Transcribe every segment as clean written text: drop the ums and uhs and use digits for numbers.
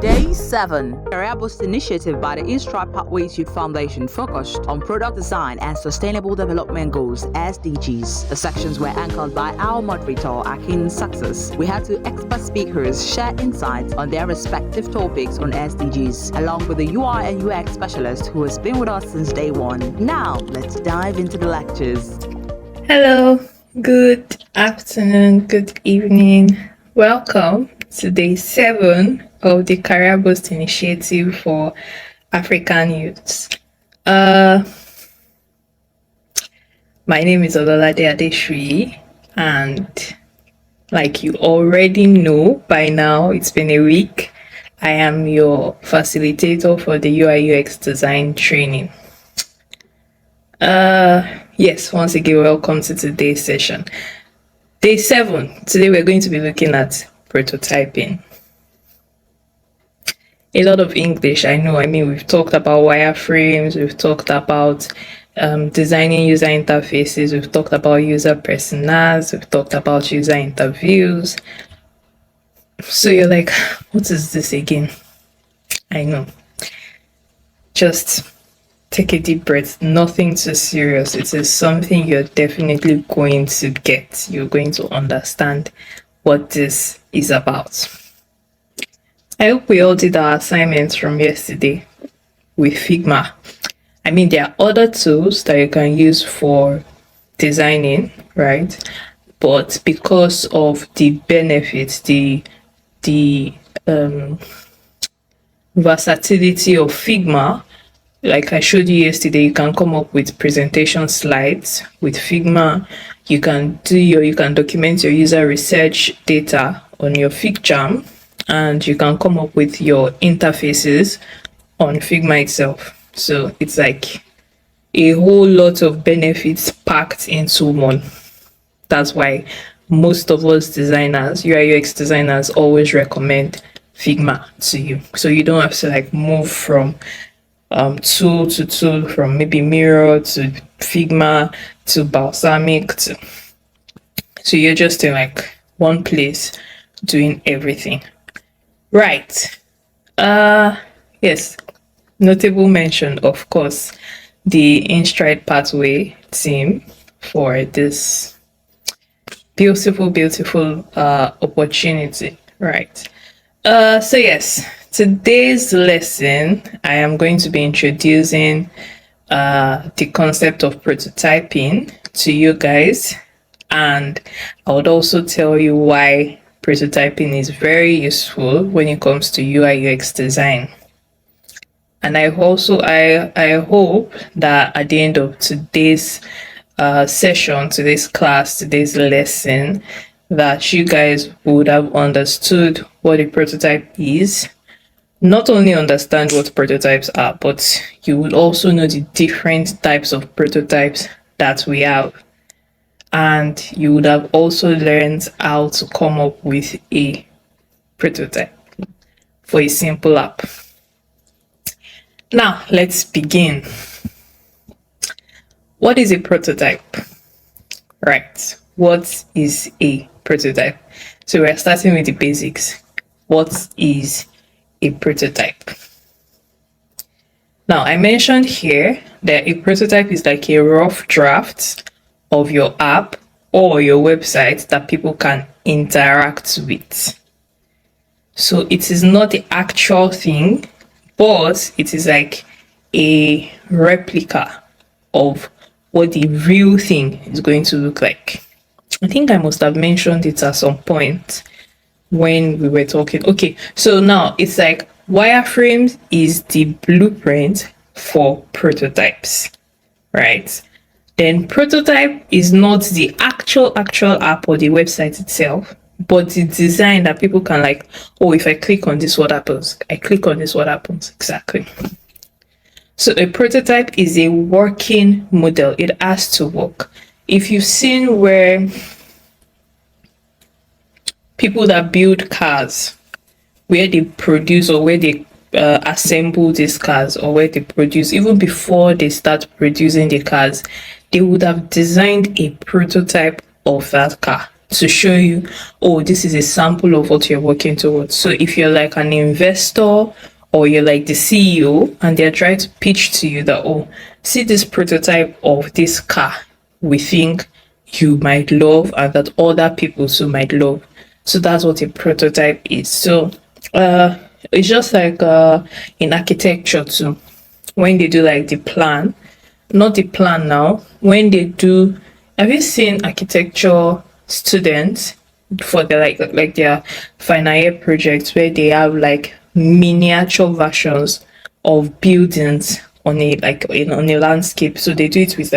Day 7. CareerBoost Initiative by the Instright Pathways Youth Foundation focused on product design and sustainable development goals (SDGs). The sections were anchored by our moderator, Akin Success. We had 2 expert speakers share insights on their respective topics on SDGs, along with the UI and UX specialist who has been with us since day 1. Now, let's dive into the lectures. Hello, good afternoon, good evening. Welcome to day 7 of the CareerBoost Initiative for African Youths. My name is Ololade Adeshui, and like you already know by now, it's been a week. I am your facilitator for the UI UX design training. Yes, once again, welcome to today's session. Day 7. Today we're going to be looking at prototyping. A lot of English, I know. We've talked about wireframes, we've talked about designing user interfaces, we've talked about user personas, we've talked about user interviews. So you're like, what is this again? I know. Just take a deep breath. Nothing too serious. It is something you're definitely going to get. You're going to understand what this is about. I hope we all did our assignments from yesterday with Figma. There are other tools that you can use for designing, right? But because of the benefits, the versatility of Figma, like I showed you yesterday, you can come up with presentation slides with Figma. You can document your user research data on your FigJam, and you can come up with your interfaces on Figma itself. So it's like a whole lot of benefits packed into one. That's why most of us designers, UI UX designers, always recommend Figma to you. So you don't have to move from tool to tool, from maybe Miro to Figma to Balsamic so you're just in one place doing everything. Right. Yes. Notable mention, of course, the Instride Pathway team for this beautiful opportunity. Right. So yes, today's lesson, I am going to be introducing the concept of prototyping to you guys, and I would also tell you why prototyping is very useful when it comes to UI UX design. And I hope that at the end of today's session, today's class, today's lesson, that you guys would have understood what a prototype is. Not only understand what prototypes are, but you would also know the different types of prototypes that we have. And you would have also learned how to come up with a prototype for a simple app. Now, let's begin. What is a prototype? Right. What is a prototype? So we're starting with the basics. What is a prototype? Now, I mentioned here that a prototype is like a rough draft of your app or your website that people can interact with. So it is not the actual thing, but it is like a replica of what the real thing is going to look like. I think I must have mentioned it at some point when we were talking. Okay, so now it's like wireframes is the blueprint for prototypes, right? Then prototype is not the actual app or the website itself, but the design that people can if I click on this, what happens? I click on this, what happens? Exactly. So a prototype is a working model. It has to work. If you've seen where people that build cars, where they produce or where they assemble these cars, or where they produce, even before they start producing the cars, they would have designed a prototype of that car. to show you, oh, this is a sample of what you're working towards. So if you're like an investor or you're like the CEO and they're trying to pitch to you that, oh, see this prototype of this car we think you might love and that other people too might love. So that's what a prototype is. So it's just like in architecture too, when they do like the plan, not the plan now, when they do, have you seen architecture students for their like their final year projects where they have like miniature versions of buildings on a on a landscape? So they do it with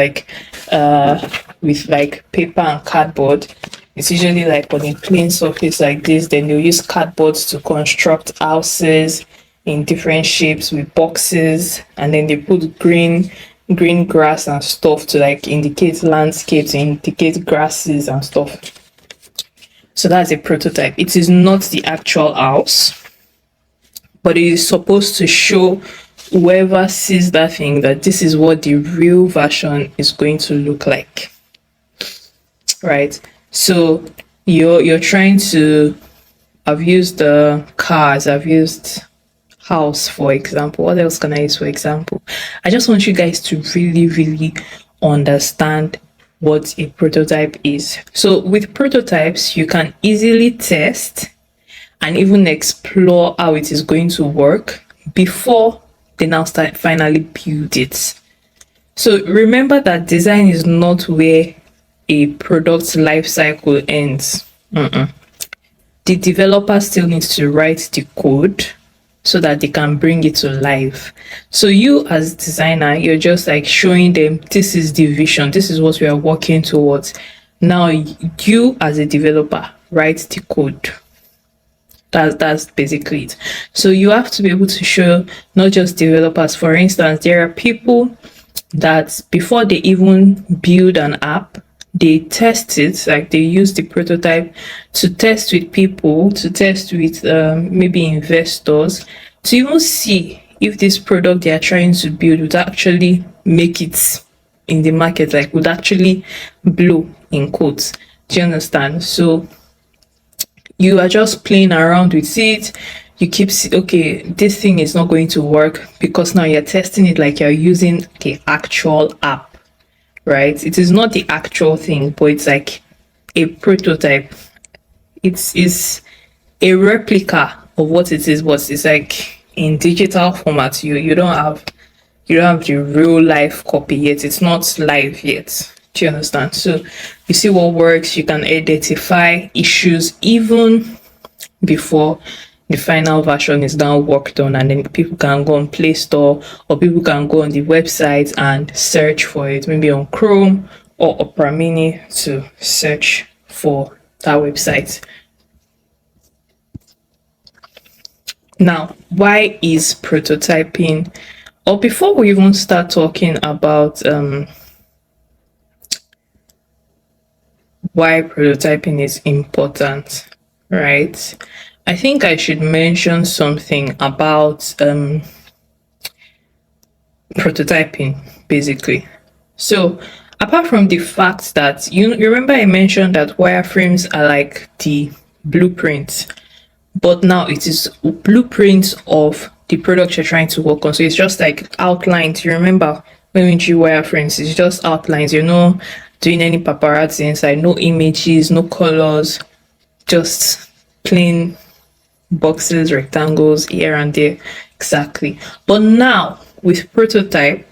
like paper and cardboard. It's usually like on a plain surface like this. Then they'll use cardboards to construct houses in different shapes with boxes, and then they put green grass and stuff to like indicate landscapes, indicate grasses and stuff. So that's a prototype. It is not the actual house, but it is supposed to show whoever sees that thing that this is what the real version is going to look like, right? So you're trying to, I've used the cars, I've used house for example. What else can I use for example? I just want you guys to really understand what a prototype is. So with prototypes, you can easily test and even explore how it is going to work before they now start finally build it. So remember that design is not where a product's life cycle ends. The developer still needs to write the code so that they can bring it to life. So you as designer, you're just like showing them, this is the vision, this is what we are working towards. Now you as a developer write the code. That's basically it. So you have to be able to show not just developers. For instance, there are people that before they even build an app, they test it, like they use the prototype to test with people, to test with maybe investors, to even see if this product they are trying to build would actually make it in the market, like would actually blow in quotes. Do you understand? So you are just playing around with it. You keep okay, this thing is not going to work, because now you're testing it like you're using the actual app, right? It is not the actual thing, but it's like a prototype. It's a replica of what it is, but it's like in digital format. You don't have the real life copy yet. It's not live yet. Do you understand? So you see what works. You can identify issues even before the final version is now worked on, and then people can go on Play Store or people can go on the website and search for it, maybe on Chrome or Opera Mini, to search for that website. Now, why is prototyping, or before we even start talking about why prototyping is important, right? I think I should mention something about prototyping, basically. So apart from the fact that you remember I mentioned that wireframes are like the blueprints, but now it is blueprints of the product you're trying to work on. So it's just like outlines. You remember when we do wireframes, it's just outlines. You're not doing any paparazzi inside, no images, no colors, just plain boxes, rectangles here and there. Exactly. But now with prototype,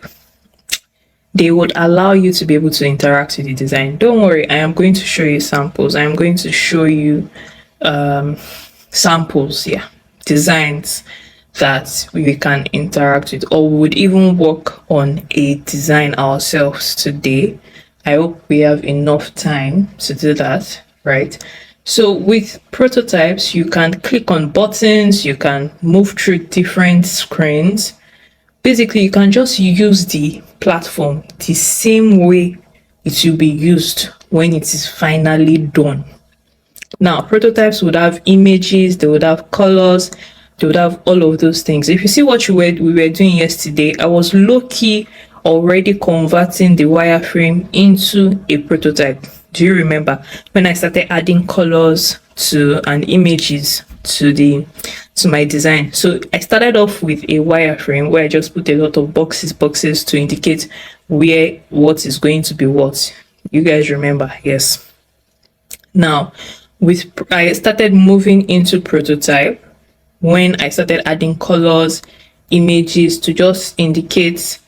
they would allow you to be able to interact with the design. Don't worry, I am going to show you samples. I am going to show you samples, designs that we can interact with, or we would even work on a design ourselves today. I hope we have enough time to do that, right? So with prototypes, you can click on buttons, you can move through different screens. Basically, you can just use the platform the same way it will be used when it is finally done. Now, prototypes would have images, they would have colors, they would have all of those things. If you see what we were doing yesterday, I was low-key already converting the wireframe into a prototype. Do you remember when I started adding colors to and images to my design? So I started off with a wireframe where I just put a lot of boxes to indicate where what is going to be what. You guys remember? Yes. Now, I started moving into prototype when I started adding colors, images to just indicate,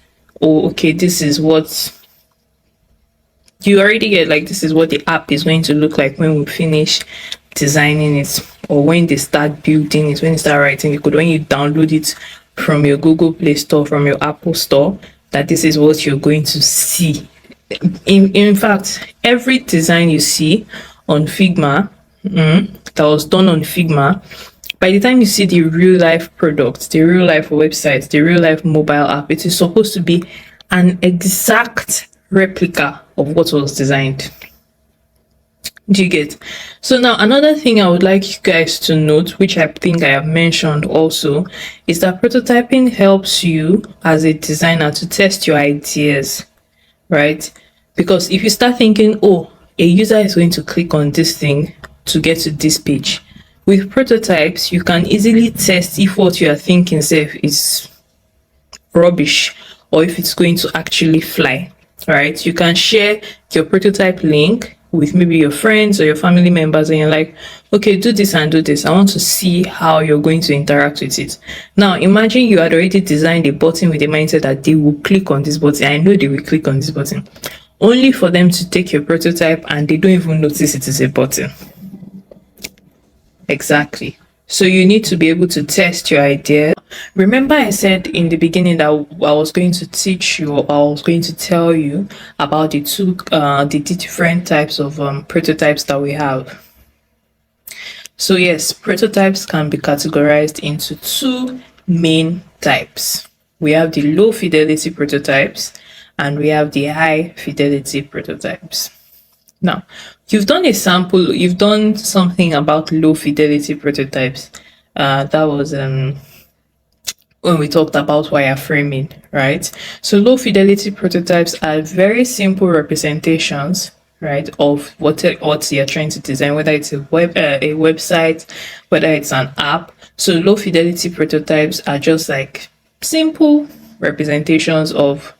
oh, okay, this is what you already get, like this is what the app is going to look like when we finish designing it, or when they start building it, when they start writing it, when you download it from your Google Play Store, from your Apple Store, that this is what you're going to see. In fact, every design you see on Figma, that was done on Figma, by the time you see the real life product, the real life website, the real life mobile app, it is supposed to be an exact replica of what was designed. Do you get? So now another thing I would like you guys to note, which I think I have mentioned also, is that prototyping helps you as a designer to test your ideas, right? Because if you start thinking, oh, a user is going to click on this thing to get to this page, with prototypes you can easily test if what you are thinking is rubbish or if it's going to actually fly, right? You can share your prototype link with maybe your friends or your family members, and you're like, okay, do this and do this. I want to see how you're going to interact with it. Now imagine you had already designed a button with the mindset that they will click on this button. I know they will click on this button, only for them to take your prototype and they don't even notice it is a button. Exactly. So you need to be able to test your idea. Remember I said in the beginning that I was going to teach you, or I was going to tell you about the different types of prototypes that we have. So yes, prototypes can be categorized into two main types. We have the low fidelity prototypes and we have the high fidelity prototypes. Now, you've done a sample, you've done something about low fidelity prototypes. That was when we talked about wireframing, right? So low fidelity prototypes are very simple representations, right, of what you're trying to design, whether it's a website, whether it's an app. So low fidelity prototypes are just like simple representations of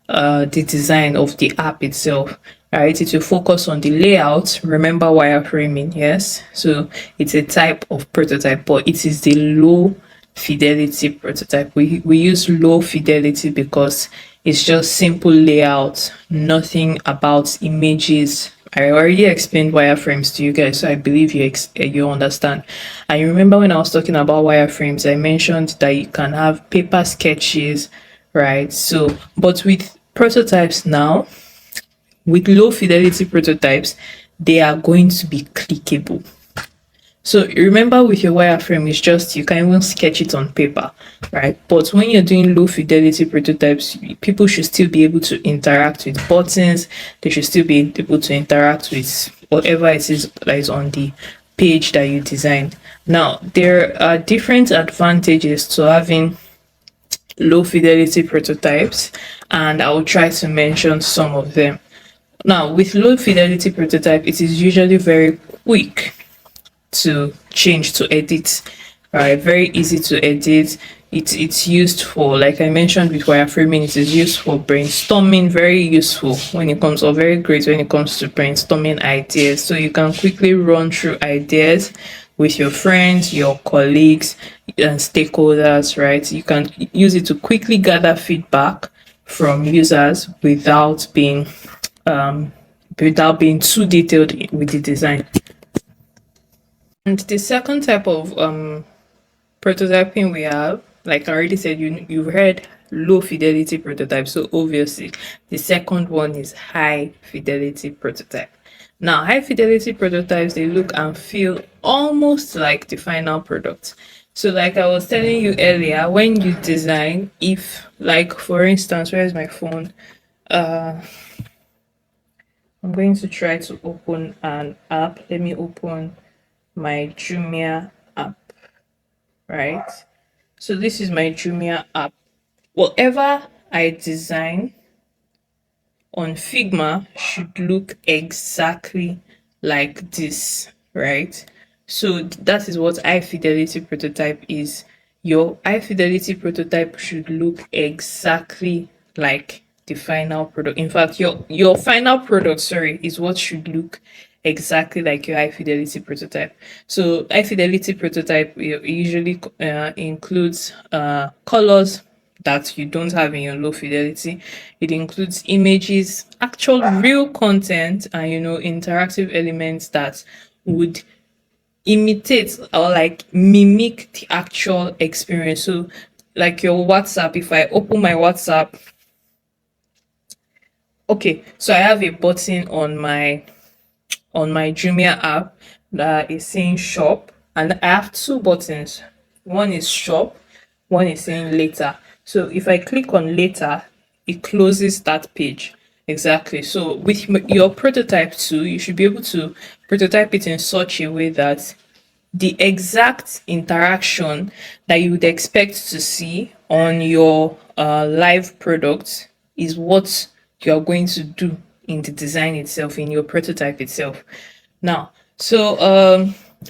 the design of the app itself, right? It will focus on the layout. Remember wireframing, yes? So it's a type of prototype, but it is the low fidelity prototype. We use low fidelity because it's just simple layout, nothing about images. I already explained wireframes to you guys, so I believe you understand. And you remember when I was talking about wireframes, I mentioned that you can have paper sketches, right? So, but with prototypes now, with low fidelity prototypes, they are going to be clickable. So remember with your wireframe, it's just you can even sketch it on paper, right? But when you're doing low fidelity prototypes, people should still be able to interact with buttons. They should still be able to interact with whatever it is that is on the page that you designed. Now, there are different advantages to having low fidelity prototypes, and I will try to mention some of them. Now, with low fidelity prototype, it is usually very quick to change, to edit, right? Very easy to edit. It's used for, like I mentioned with wireframing, it is used for brainstorming. Very useful when it comes, or very great when it comes to brainstorming ideas. So you can quickly run through ideas with your friends, your colleagues, and stakeholders, right? You can use it to quickly gather feedback from users without being too detailed with the design. And the second type of prototyping we have, like I already said, you've heard low fidelity prototype. So obviously the second one is high fidelity prototype. Now, high fidelity prototypes, they look and feel almost like the final product. So like I was telling you earlier, when you design, if, like, for instance, where's my phone? I'm going to try to open an app. Let me open my Jumia app, right? So this is my Jumia app. Whatever I design on Figma should look exactly like this, right? So that is what high fidelity prototype is. Your high fidelity prototype should look exactly like the final product. In fact, your final product, sorry, is what should look exactly like your high fidelity prototype. So high fidelity prototype usually includes colors that you don't have in your low fidelity. It includes images, actual real content, and interactive elements that would imitate or like mimic the actual experience. So like your WhatsApp, if I open my WhatsApp, okay, so I have a button on my Jumia app that is saying shop, and I have two buttons. One is shop, one is saying later. So if I click on later, it closes that page. Exactly. So with your prototype too, you should be able to prototype it in such a way that the exact interaction that you would expect to see on your live product is what you're going to do in the design itself, in your prototype itself. Now, so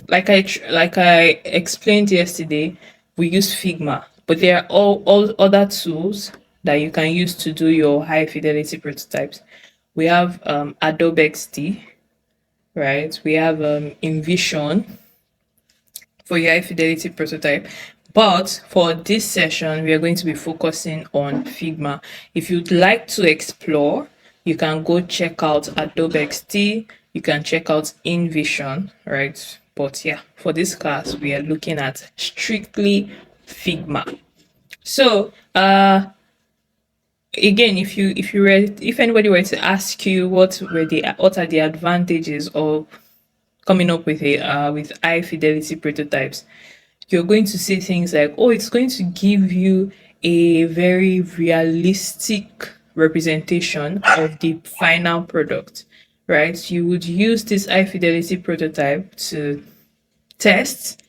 like I explained yesterday, we use Figma, but there are all other tools that you can use to do your high fidelity prototypes. We have Adobe XD, right? We have InVision for your high fidelity prototype. But for this session, we are going to be focusing on Figma. If you'd like to explore, you can go check out Adobe XD, you can check out InVision, right? But yeah, for this class, we are looking at strictly Figma. So again, if anybody were to ask you what are the advantages of coming up with with high fidelity prototypes, you're going to say things like, oh, it's going to give you a very realistic representation of the final product, right? You would use this high fidelity prototype to test,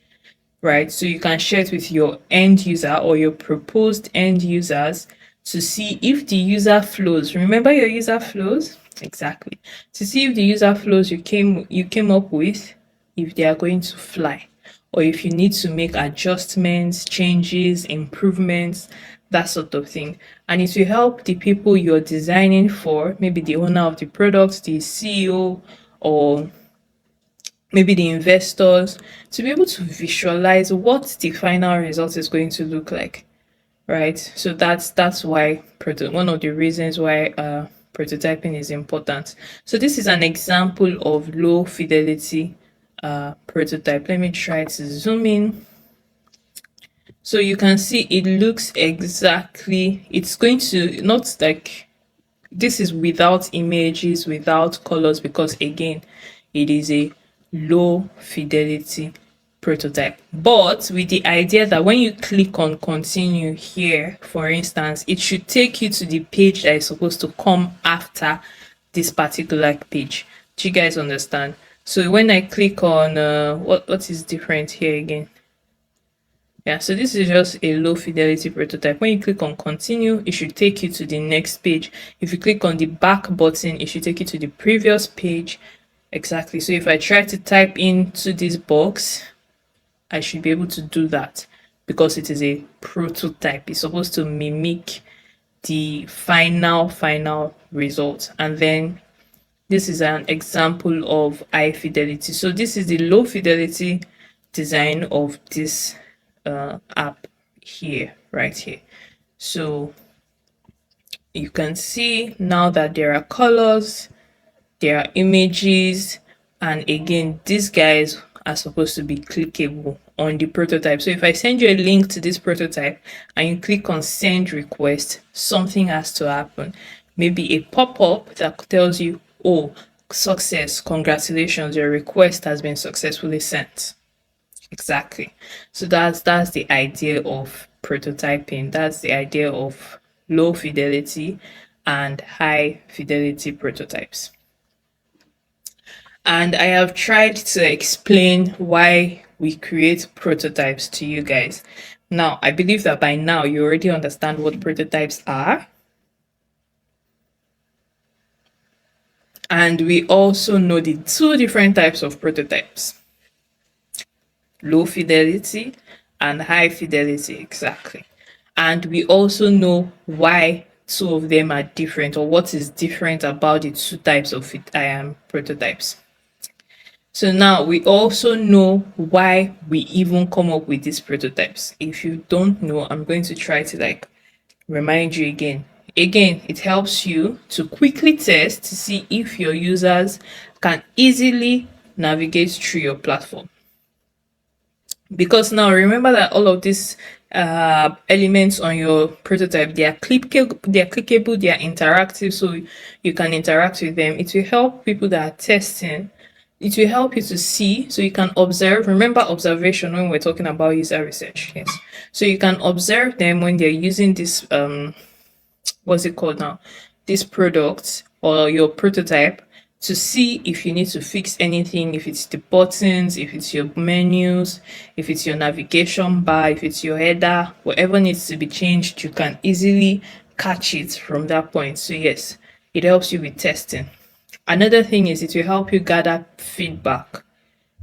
right? So you can share it with your end user or your proposed end users to see if the user flows. Remember your user flows? Exactly. To see if the user flows you came up with, if they are going to fly, or if you need to make adjustments, changes, improvements, that sort of thing. And it will help the people you're designing for, maybe the owner of the product, the CEO, or maybe the investors, to be able to visualize what the final result is going to look like, right? So that's why one of the reasons why prototyping is important. So this is an example of low fidelity prototype. Let me try to zoom in. So you can see it looks exactly, it's going to, not like, this is without images, without colors, because again, it is a low fidelity prototype, but with the idea that when you click on continue here, for instance, it should take you to the page that is supposed to come after this particular page. Do you guys understand? So when I click on what is different here again? Yeah, so this is just a low fidelity prototype. When you click on continue, it should take you to the next page. If you click on the back button, it should take you to the previous page. Exactly. So if I try to type into this box, I should be able to do that because it is a prototype. It's supposed to mimic the final result. And then this is an example of high fidelity. So this is the low fidelity design of this app here, right here. So you can see now that there are colors, there are images, and again, these guys are supposed to be clickable on the prototype. So if I send you a link to this prototype and you click on send request, something has to happen. Maybe a pop-up that tells you, oh, success, congratulations, your request has been successfully sent. Exactly. So that's the idea of prototyping. That's the idea of low fidelity and high fidelity prototypes. And I have tried to explain why we create prototypes to you guys. Now, I believe that by now you already understand what prototypes are. And we also know the two different types of prototypes: low fidelity and high fidelity. Exactly. And we also know why two of them are different, or what is different about the two types of prototypes. So now we also know why we even come up with these prototypes. If you don't know, I'm going to try to remind you again. Again, it helps you to quickly test to see if your users can easily navigate through your platform. Because now remember that all of these elements on your prototype, they are clickable, they are interactive, so you can interact with them. It will help people that are testing. It will help you to see, so you can observe. Remember observation when we're talking about user research. Yes, so you can observe them when they're using this what's it called now, this product or your prototype, to see if you need to fix anything, if it's the buttons, if it's your menus, if it's your navigation bar, if it's your header, whatever needs to be changed, you can easily catch it from that point. So yes, it helps you with testing. Another thing is it will help you gather feedback,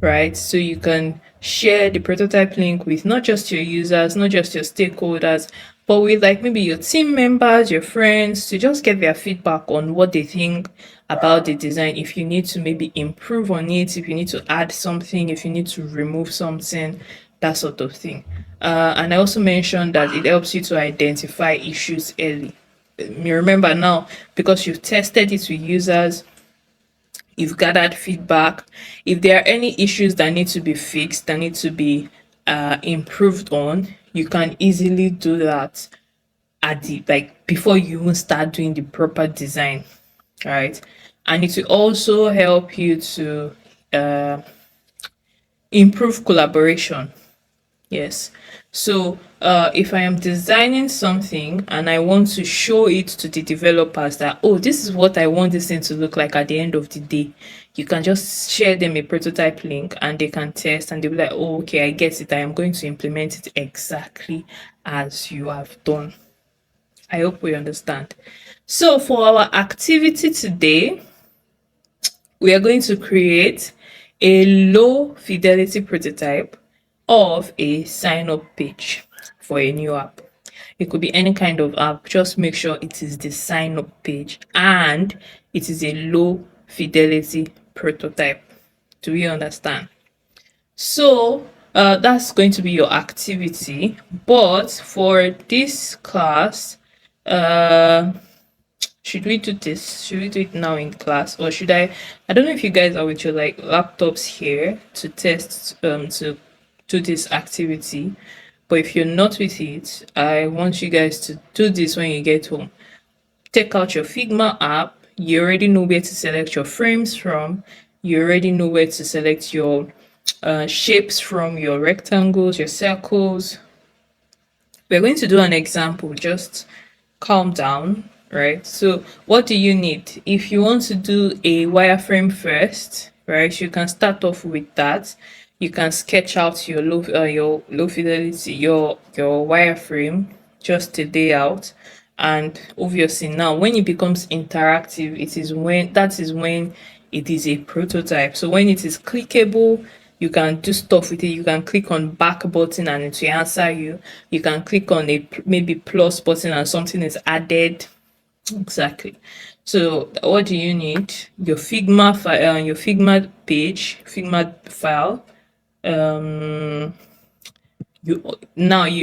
right? So you can share the prototype link with not just your users, not just your stakeholders, but with maybe your team members, your friends, to just get their feedback on what they think about the design. If you need to maybe improve on it, if you need to add something, if you need to remove something, that sort of thing. And I also mentioned that it helps you to identify issues early. You remember now, because you've tested it with users, you've gathered feedback. If there are any issues that need to be fixed, that need to be improved on, you can easily do that at the before you even start doing the proper design, right? And it will also help you to uh, improve collaboration. Yes. So if I am designing something and I want to show it to the developers that, oh, this is what I want this thing to look like at the end of the day, you can just share them a prototype link and they can test and they'll be like, oh, okay, I get it. I am going to implement it exactly as you have done. I hope we understand. So for our activity today, we are going to create a low fidelity prototype of a sign up page for a new app. It could be any kind of app, just make sure it is the sign up page and it is a low fidelity prototype. Do we understand? So that's going to be your activity, but for this class, should we do this? Should we do it now in class, or should I don't know if you guys are with your laptops here to test to do this activity. But if you're not with it, I want you guys to do this when you get home. Take out your Figma app. You already know where to select your frames from. You already know where to select your shapes from, your rectangles, your circles. We're going to do an example. Just calm down, right? So what do you need? If you want to do a wireframe first, right, you can start off with that. You can sketch out your low fidelity, your wireframe, just a layout. And obviously now when it becomes interactive, that is when it is a prototype. So when it is clickable, you can do stuff with it. You can click on back button and it will answer you. You can click on a maybe plus button and something is added. Exactly. So what do you need? Your Figma file, your Figma page, Figma file. You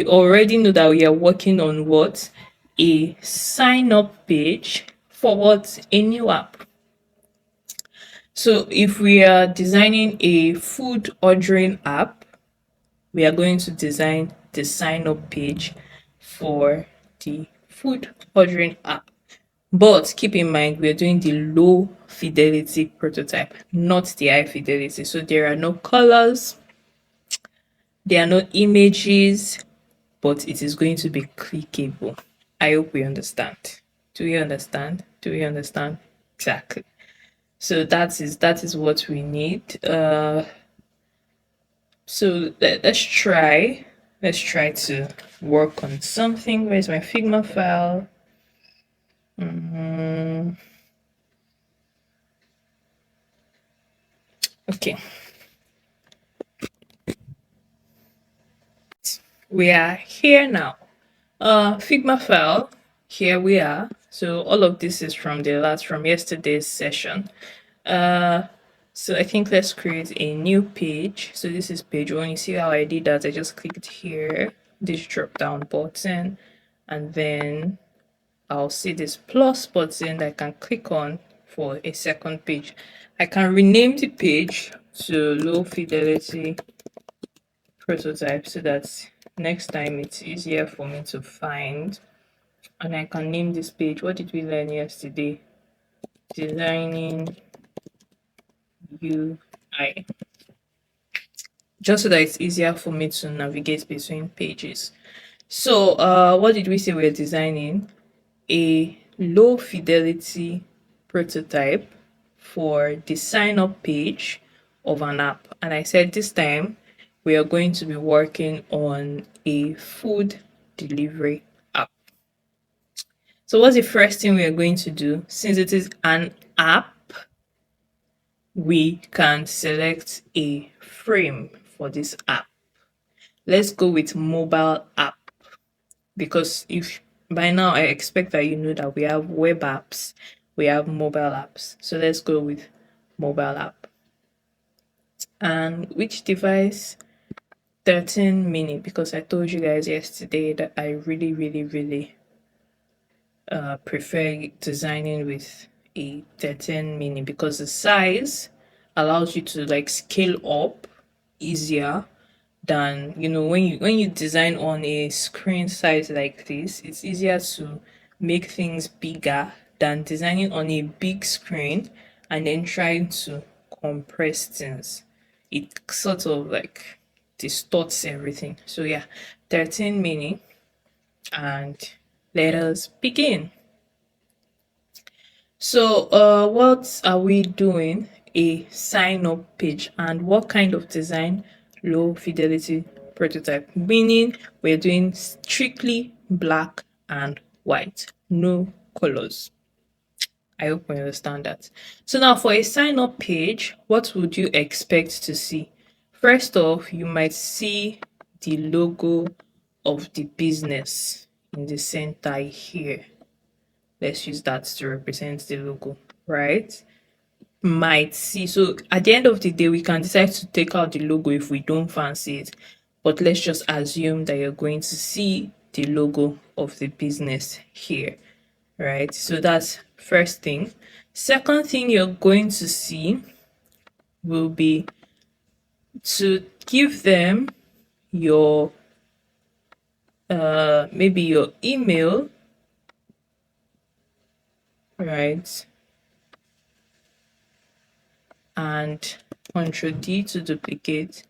already know that we are working on what? A sign up page for what? A new app. So if we are designing a food ordering app, we are going to design the sign up page for the food ordering app. But keep in mind, we're doing the low fidelity prototype, not the high fidelity. So there are no colors, there are no images, but it is going to be clickable. I hope we understand. Do we understand? Do we understand? Exactly. So that is what we need. So let's try to work on something. Where's my Figma file? Okay, we are here now. Figma file, here we are. So all of this is from yesterday's session. Uh, so I think let's create a new page. So this is page one. You see how I did that? I just clicked here, this drop down button, and then I'll see this plus button that I can click on for a second page. I can rename the page to low fidelity prototype so that next time it's easier for me to find. And I can name this page. What did we learn yesterday? Designing UI. Just so that it's easier for me to navigate between pages. So what did we say we're designing? A low fidelity prototype for the sign up page of an app. And I said this time we are going to be working on a food delivery app. So what's the first thing we are going to do? Since it is an app, we can select a frame for this app. Let's go with mobile app, because if by now I expect that you know that we have web apps, we have mobile apps. So let's go with mobile app. And which device? 13 mini, because I told you guys yesterday that I really prefer designing with a 13 mini because the size allows you to like scale up easier than, you know, when you design on a screen size like this. It's easier to make things bigger than designing on a big screen and then trying to compress things. It sort of like distorts everything. So yeah, 13 mini, and let us begin. So what are we doing? A sign up page. And what kind of design? Low fidelity prototype, meaning we're doing strictly black and white, no colors. I hope you understand that. So now for a sign up page, what would you expect to see? First off, you might see the logo of the business in the center here. Let's use that to represent the logo, right? Might see. So at the end of the day, we can decide to take out the logo if we don't fancy it. But let's just assume that you're going to see the logo of the business here, right? So that's first thing. Second thing you're going to see will be to give them your maybe your email, right? And Control D to duplicate,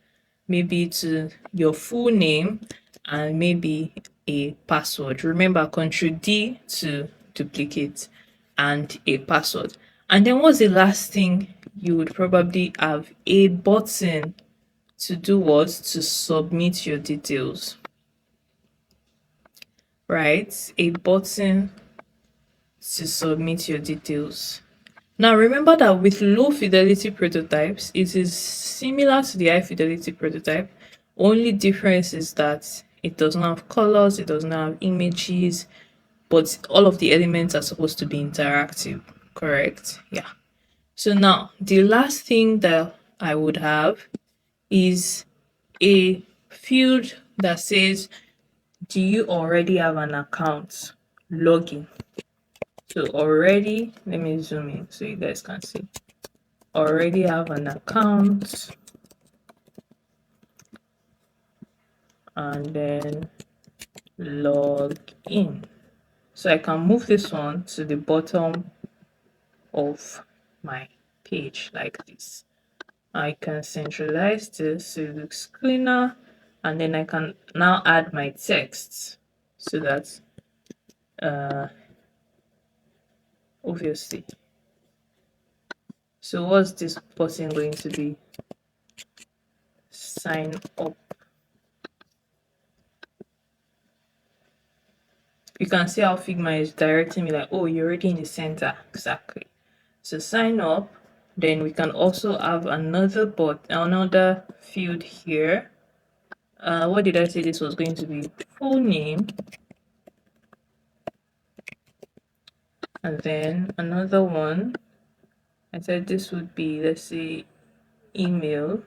maybe to your full name, and maybe a password. Remember, Control D to duplicate and a password. And then what's the last thing you would probably have? A button to do what? To submit your details, right? A button to submit your details. Now remember that with low fidelity prototypes, it is similar to the high fidelity prototype. Only difference is that it does not have colors, it does not have images, but all of the elements are supposed to be interactive, correct? Yeah. So now the last thing that I would have is a field that says, do you already have an account? Login. So already, let me zoom in so you guys can see. Already have an account, and then log in. So I can move this one to the bottom of my page like this. I can centralize this so it looks cleaner, and then I can now add my text so that obviously. So what's this button going to be? Sign up. You can see how Figma is directing me like, oh, you're already in the center. Exactly. So sign up, Then we can also have another field here. What did I say this was going to be? Full name. And then another one, I said this would be, let's say, email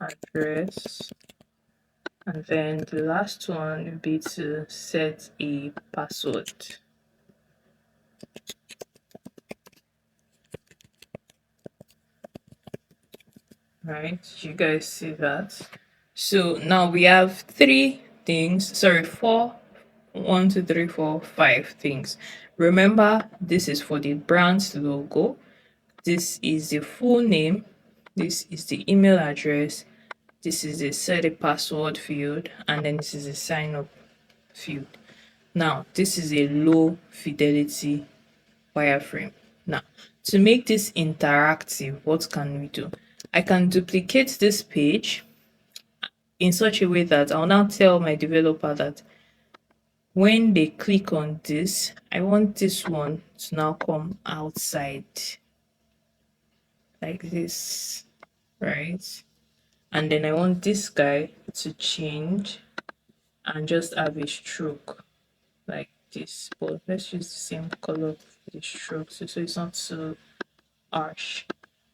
address. And then the last one would be to set a password. Right, you guys see that? So now we have four, 1, 2, 3, 4, 5 things. Remember, this is for the brand's logo. This is the full name. This is the email address. This is the set a password field, and then this is a sign up field. Now, this is a low fidelity wireframe. Now, to make this interactive, what can we do? I can duplicate this page in such a way that I'll now tell my developer that when they click on this, I want this one to now come outside like this, right? And then I want this guy to change and just have a stroke like this, but let's use the same color for the strokes so it's not so harsh.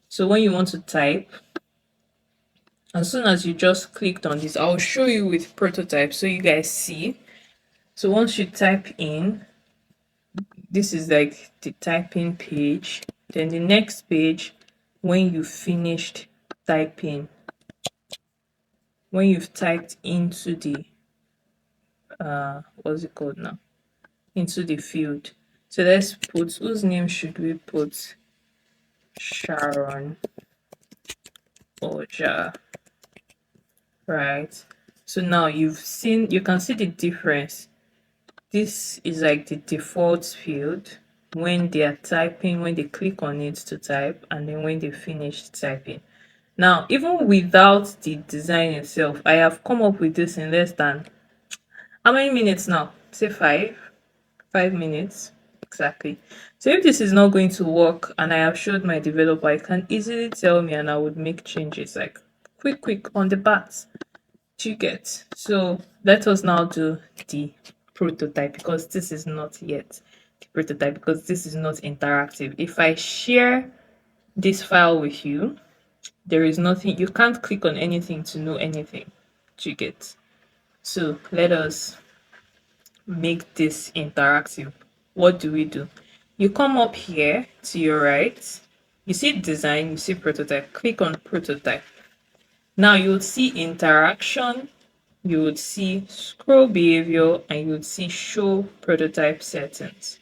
So when you want to type, as soon as you just clicked on this, I'll show you with prototype so you guys see. So once you type in, this is like the typing page. Then the next page, when you finished typing, when you've typed into the what's it called now, into the field. So let's put, whose name should we put? Sharon Oja, right? So now you can see the difference. This is like the default field when they are typing, when they click on it to type, and then when they finish typing. Now, even without the design itself, I have come up with this in less than, how many minutes now? Say 5 minutes exactly. So if this is not going to work and I have showed my developer, I can easily tell me and I would make changes like quick on the bats. Do you get? So let us now do the prototype, because this is not yet the prototype, because this is not interactive. If I share this file with you, there is nothing, you can't click on anything to know anything. Do you get? So let us make this interactive. What do? You come up here to your right, you see design, you see prototype, click on prototype. Now you would see interaction, you would see scroll behavior, and you would see show prototype settings.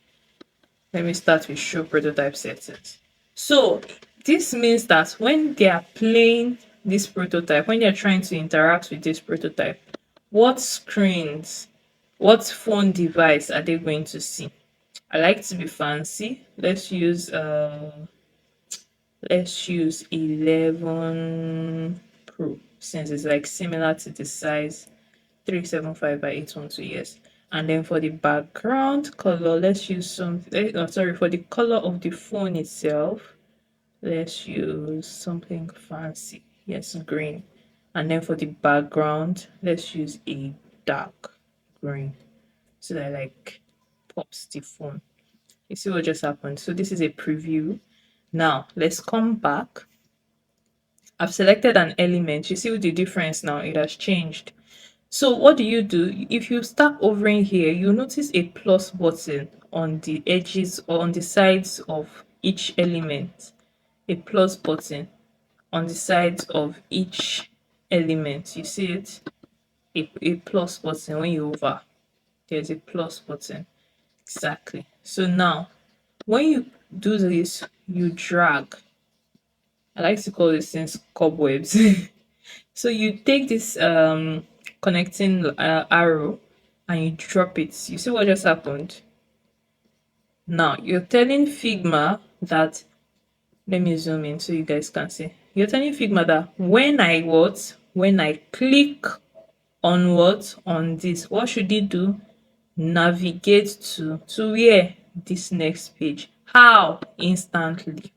Let me start with show prototype settings. So this means that when they are playing this prototype, when they're trying to interact with this prototype, what screens, what phone device are they going to see? I like to be fancy. Let's use 11 Pro, since it's like similar to the size 375 by 812, yes. And then for the background color, let's use for the color of the phone itself, let's use something fancy. Yes, green. And then for the background, let's use a dark green so that like pops the phone. You see what just happened? So this is a preview. Now let's come back. I've selected an element. You see the difference now, it has changed. So what do? If you start hovering here, you'll notice a plus button on the edges or on the sides of each element. A plus button on the sides of each element. You see it? A plus button when you hover. There's a plus button. Exactly. So now, when you do this, you drag. I like to call these things cobwebs. So you take this connecting arrow and you drop it. You see what just happened? Now you're telling Figma that, let me zoom in so you guys can see. You're telling Figma that when I click on on this, what should it do? Navigate to where? This next page. How? Instantly.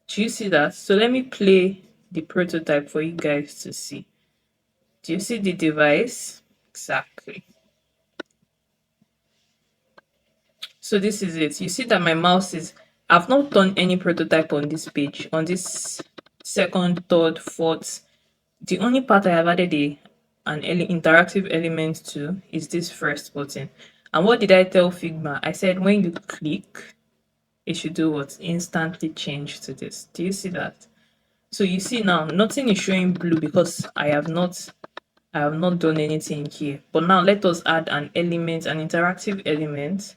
Do you see that? So let me play the prototype for you guys to see. Do you see the device? Exactly. So this is it. You see that my mouse is, I've not done any prototype on this page, on this second, third, fourth. The only part I have added an interactive element to is this first button. And what did I tell Figma? I said when you click, it should do what? Instantly change to this. Do you see that? So you see now, nothing is showing blue because I have not done anything here. But now let us add an element, an interactive element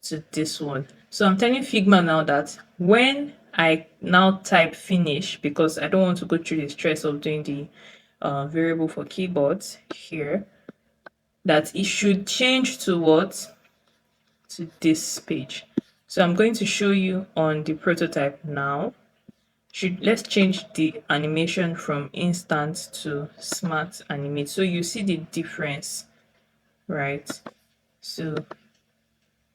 to this one. So I'm telling Figma now that when I now type finish, because I don't want to go through the stress of doing the variable for keyboards here, that it should change to what? To this page. So I'm going to show you on the prototype now. Let's change the animation from instant to smart animate, so you see the difference, right? So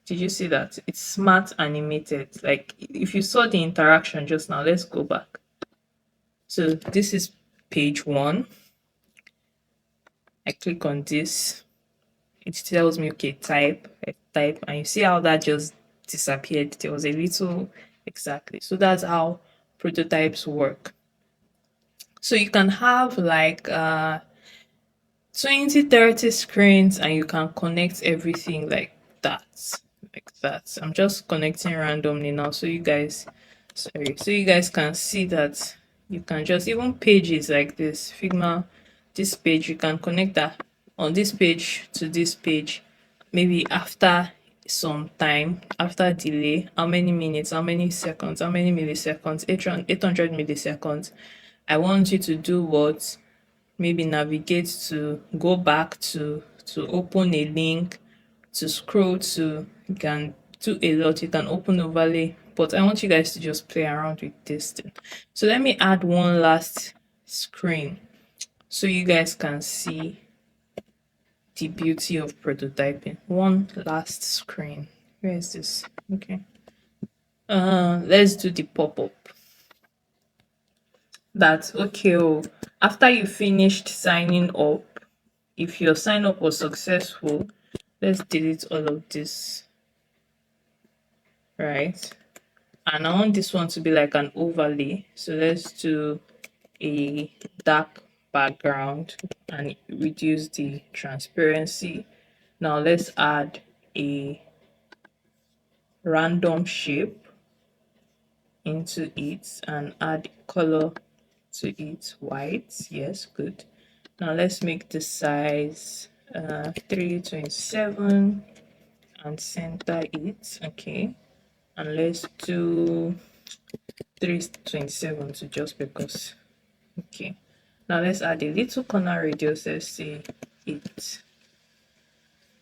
did you see that it's smart animated? Like if you saw the interaction just now, let's go back. So this is page 1. I click on this, it tells me okay, I type, and you see how that just disappeared. There was a little, exactly. So that's how prototypes work. So you can have like 20, 30 screens and you can connect everything that. Like that. I'm just connecting randomly now so you guys, sorry, so you guys can see that you can just, even pages like this, Figma, this page, you can connect that on this page to this page, maybe after some time, after delay, how many minutes, how many seconds, how many milliseconds, 800 milliseconds. I want you to do what? Maybe navigate to go back to open a link, to scroll to, you can do a lot, you can open overlay, but I want you guys to just play around with this thing. So let me add one last screen so you guys can see the beauty of prototyping. One last screen. Where is this? Okay, let's do the pop-up. That's okay. Oh, after you finished signing up, if your sign up was successful, let's delete all of this, right? And I want this one to be like an overlay, so let's do a dark background and reduce the transparency. Now let's add a random shape into it and add color to it, white. Yes, good. Now let's make the size 327 and center it. Okay, and let's do 327 to just because. Okay, now let's add a little corner radius. Let's say 8.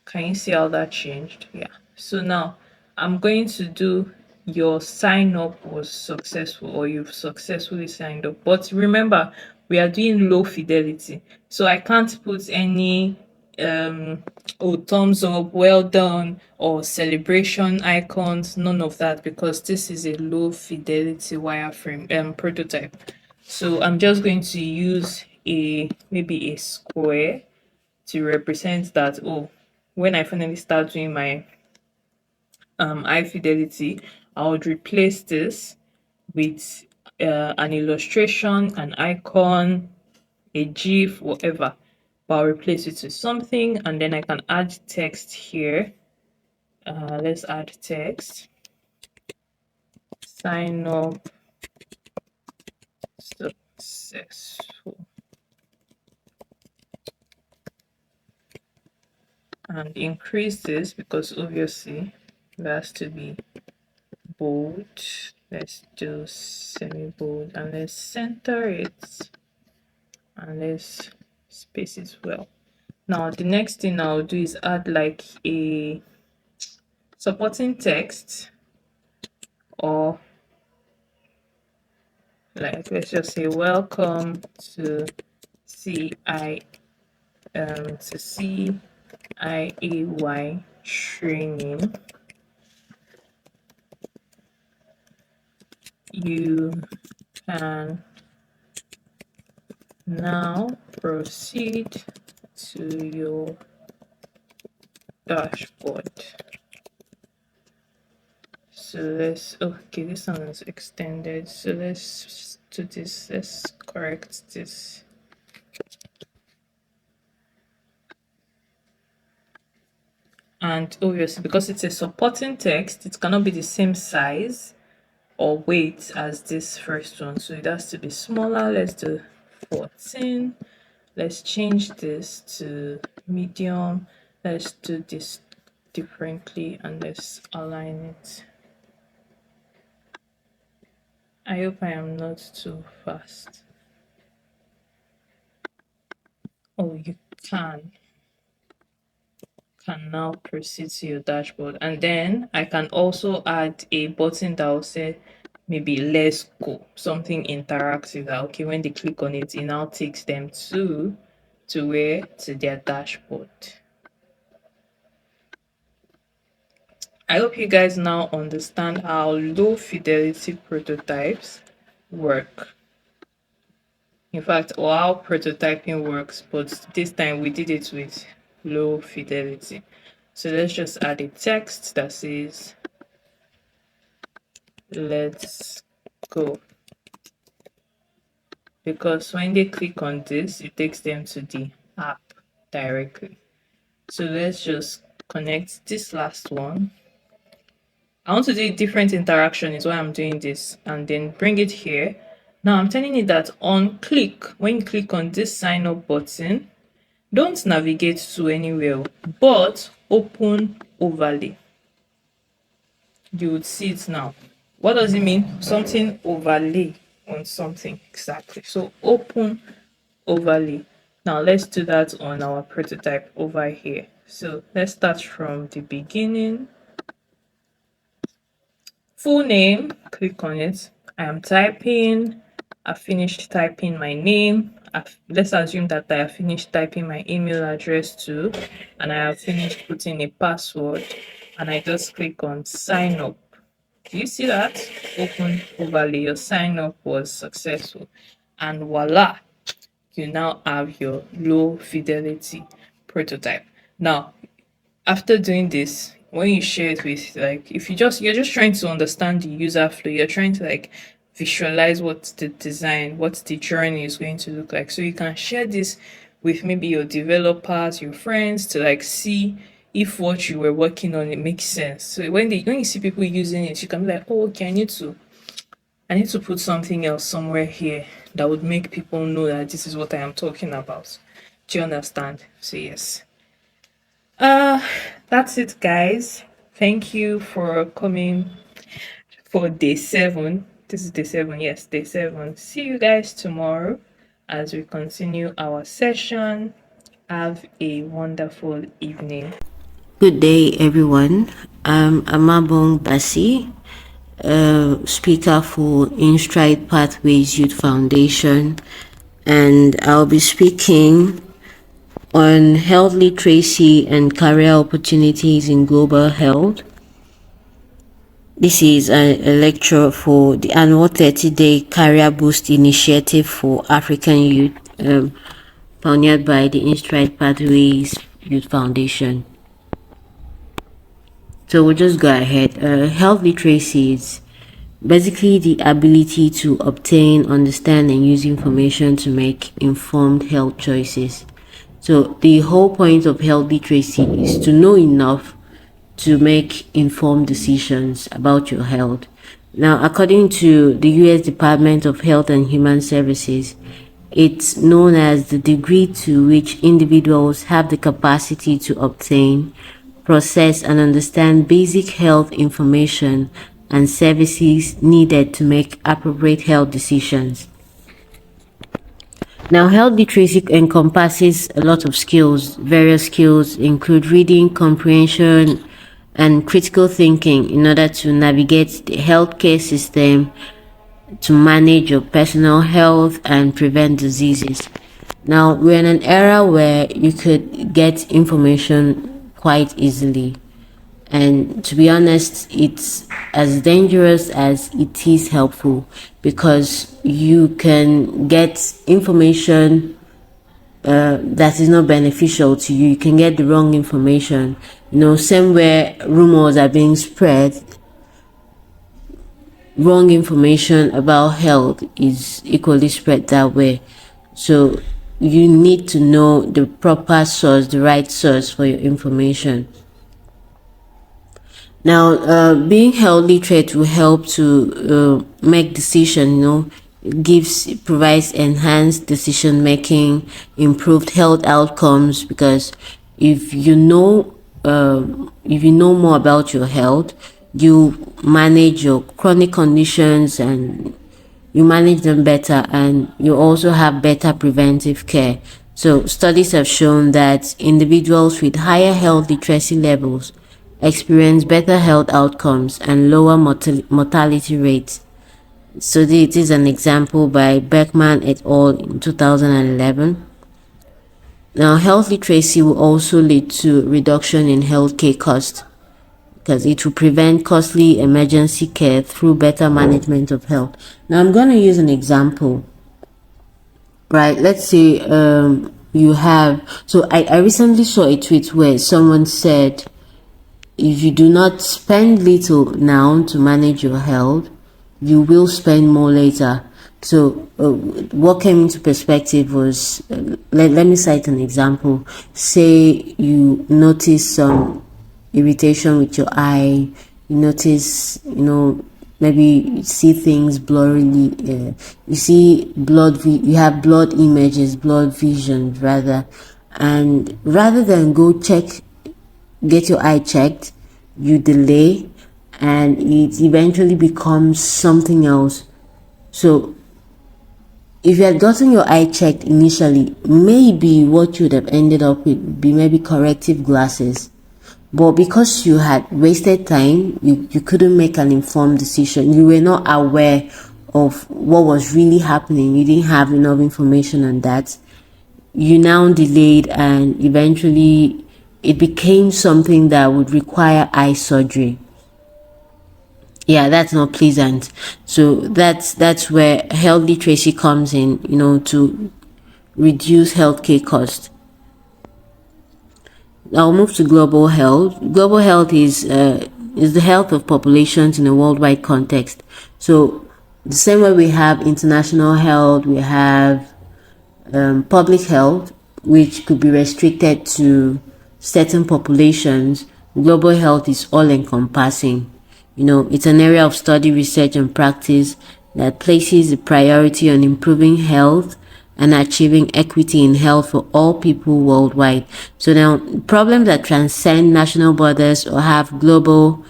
Can you see how that changed? Yeah. So now I'm going to do your sign up was successful, or you've successfully signed up. But remember, we are doing low fidelity. So I can't put any oh, thumbs up, well done, or celebration icons, none of that, because this is a low fidelity wireframe prototype. So I'm just going to use maybe a square to represent that, oh, when I finally start doing my high fidelity, I would replace this with an illustration, an icon, a GIF, whatever. But I'll replace it with something, and then I can add text here. Let's add text. Sign up successful. And increase this because obviously it has to be bold. Let's do semi bold and let's center it and let's space it well. Now the next thing I'll do is add like a supporting text, or like let's just say welcome to CIAY training. you can now proceed to your dashboard. So let's, okay, this one is extended. So let's do this. Let's correct this. And obviously, because it's a supporting text, it cannot be the same size or weight as this first one. So it has to be smaller. Let's do 14. Let's change this to medium. Let's do this differently and let's align it. I hope I am not too fast. Oh, you can now proceed to your dashboard, and then I can also add a button that will say maybe let's go, something interactive that, okay, when they click on it, it now takes them to where? To their dashboard. I hope you guys now understand how low fidelity prototypes work. In fact, or how prototyping works, but this time we did it with low fidelity. So let's just add a text that says let's go, because when they click on this, it takes them to the app directly. So let's just connect this last one. I want to do a different interaction is why I'm doing this, and then bring it here. Now I'm telling you that on click, when you click on this sign up button, don't navigate to anywhere, but open overlay. You would see it now. What does it mean? Something overlay on something, exactly. So open overlay. Now let's do that on our prototype over here. So let's start from the beginning. Full name, click on it. I am typing. I finished typing my name. Let's assume that I have finished typing my email address too, and I have finished putting a password, and I just click on sign up. Do you see that? Open overlay. Your sign up was successful, and voila, you now have your low fidelity prototype. Now, after doing this, when you share it with, like, if you're just trying to understand the user flow, you're trying to like visualize what the design, what the journey is going to look like, so you can share this with maybe your developers, your friends, to like see if what you were working on, it makes sense. So when you see people using it, you can be like, oh, okay, I need to put something else somewhere here that would make people know that this is what I am talking about. Do you understand? So yes. That's it, guys. Thank you for coming for day 7. This is day 7. Yes, day 7. See you guys tomorrow as we continue our session. Have a wonderful evening. Good day, everyone. I'm Amabong Basi, speaker for InStride Pathways Youth Foundation, and I'll be speaking on health literacy and career opportunities in global health. This is a lecture for the annual 30-day CareerBoost Initiative for African youth, pioneered by the InStride Pathways Youth Foundation. So we'll just go ahead. Health literacy is basically the ability to obtain, understand, and use information to make informed health choices. So the whole point of health literacy is to know enough to make informed decisions about your health. Now, according to the U.S. Department of Health and Human Services, it's known as the degree to which individuals have the capacity to obtain, process, and understand basic health information and services needed to make appropriate health decisions. Now, health literacy encompasses a lot of skills. Various skills include reading, comprehension, and critical thinking in order to navigate the healthcare system, to manage your personal health, and prevent diseases. Now, we're in an era where you could get information quite easily. And to be honest, it's as dangerous as it is helpful, because you can get information that is not beneficial to you. You can get the wrong information. Same where rumors are being spread, wrong information about health is equally spread that way. So you need to know the proper source, the right source for your information. Now, being health literate will help to make decision. Provides enhanced decision making, improved health outcomes, because if you know more about your health, you manage your chronic conditions and you manage them better, and you also have better preventive care. So studies have shown that individuals with higher health literacy levels experience better health outcomes and lower mortality rates. So this is an example by Beckman et al. In 2011. Now, health literacy will also lead to reduction in healthcare costs, because it will prevent costly emergency care through better management of health. Now, I'm going to use an example. Right, let's say you have, so I recently saw a tweet where someone said, if you do not spend little now to manage your health, you will spend more later. So what came into perspective was, let me cite an example. Say you notice some irritation with your eye, you notice, maybe you see things blurrily, you see you have blood images, blood vision rather, and rather than get your eye checked, you delay, and it eventually becomes something else. So if you had gotten your eye checked initially, maybe what you would have ended up with would be maybe corrective glasses. But because you had wasted time, you couldn't make an informed decision. You were not aware of what was really happening. You didn't have enough information on that. You now delayed, and eventually it became something that would require eye surgery. Yeah, that's not pleasant. So that's where health literacy comes in, to reduce healthcare costs. I'll move to global health. Global health is the health of populations in a worldwide context. So the same way we have international health, we have public health, which could be restricted to certain populations. Global health is all-encompassing. It's an area of study, research, and practice that places a priority on improving health and achieving equity in health for all people worldwide. So now, problems that transcend national borders or have global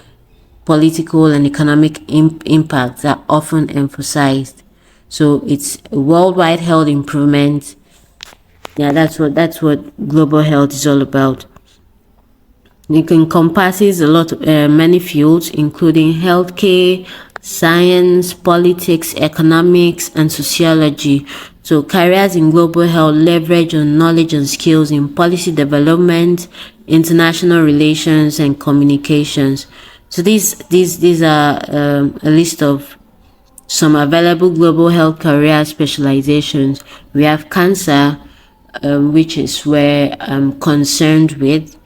political and economic impacts are often emphasized. So it's worldwide health improvement. Yeah, that's what global health is all about. It encompasses many fields, including healthcare, science, politics, economics, and sociology. So careers in global health leverage on knowledge and skills in policy development, international relations, and communications. So these are a list of some available global health career specializations. We have cancer, which is where I'm concerned with.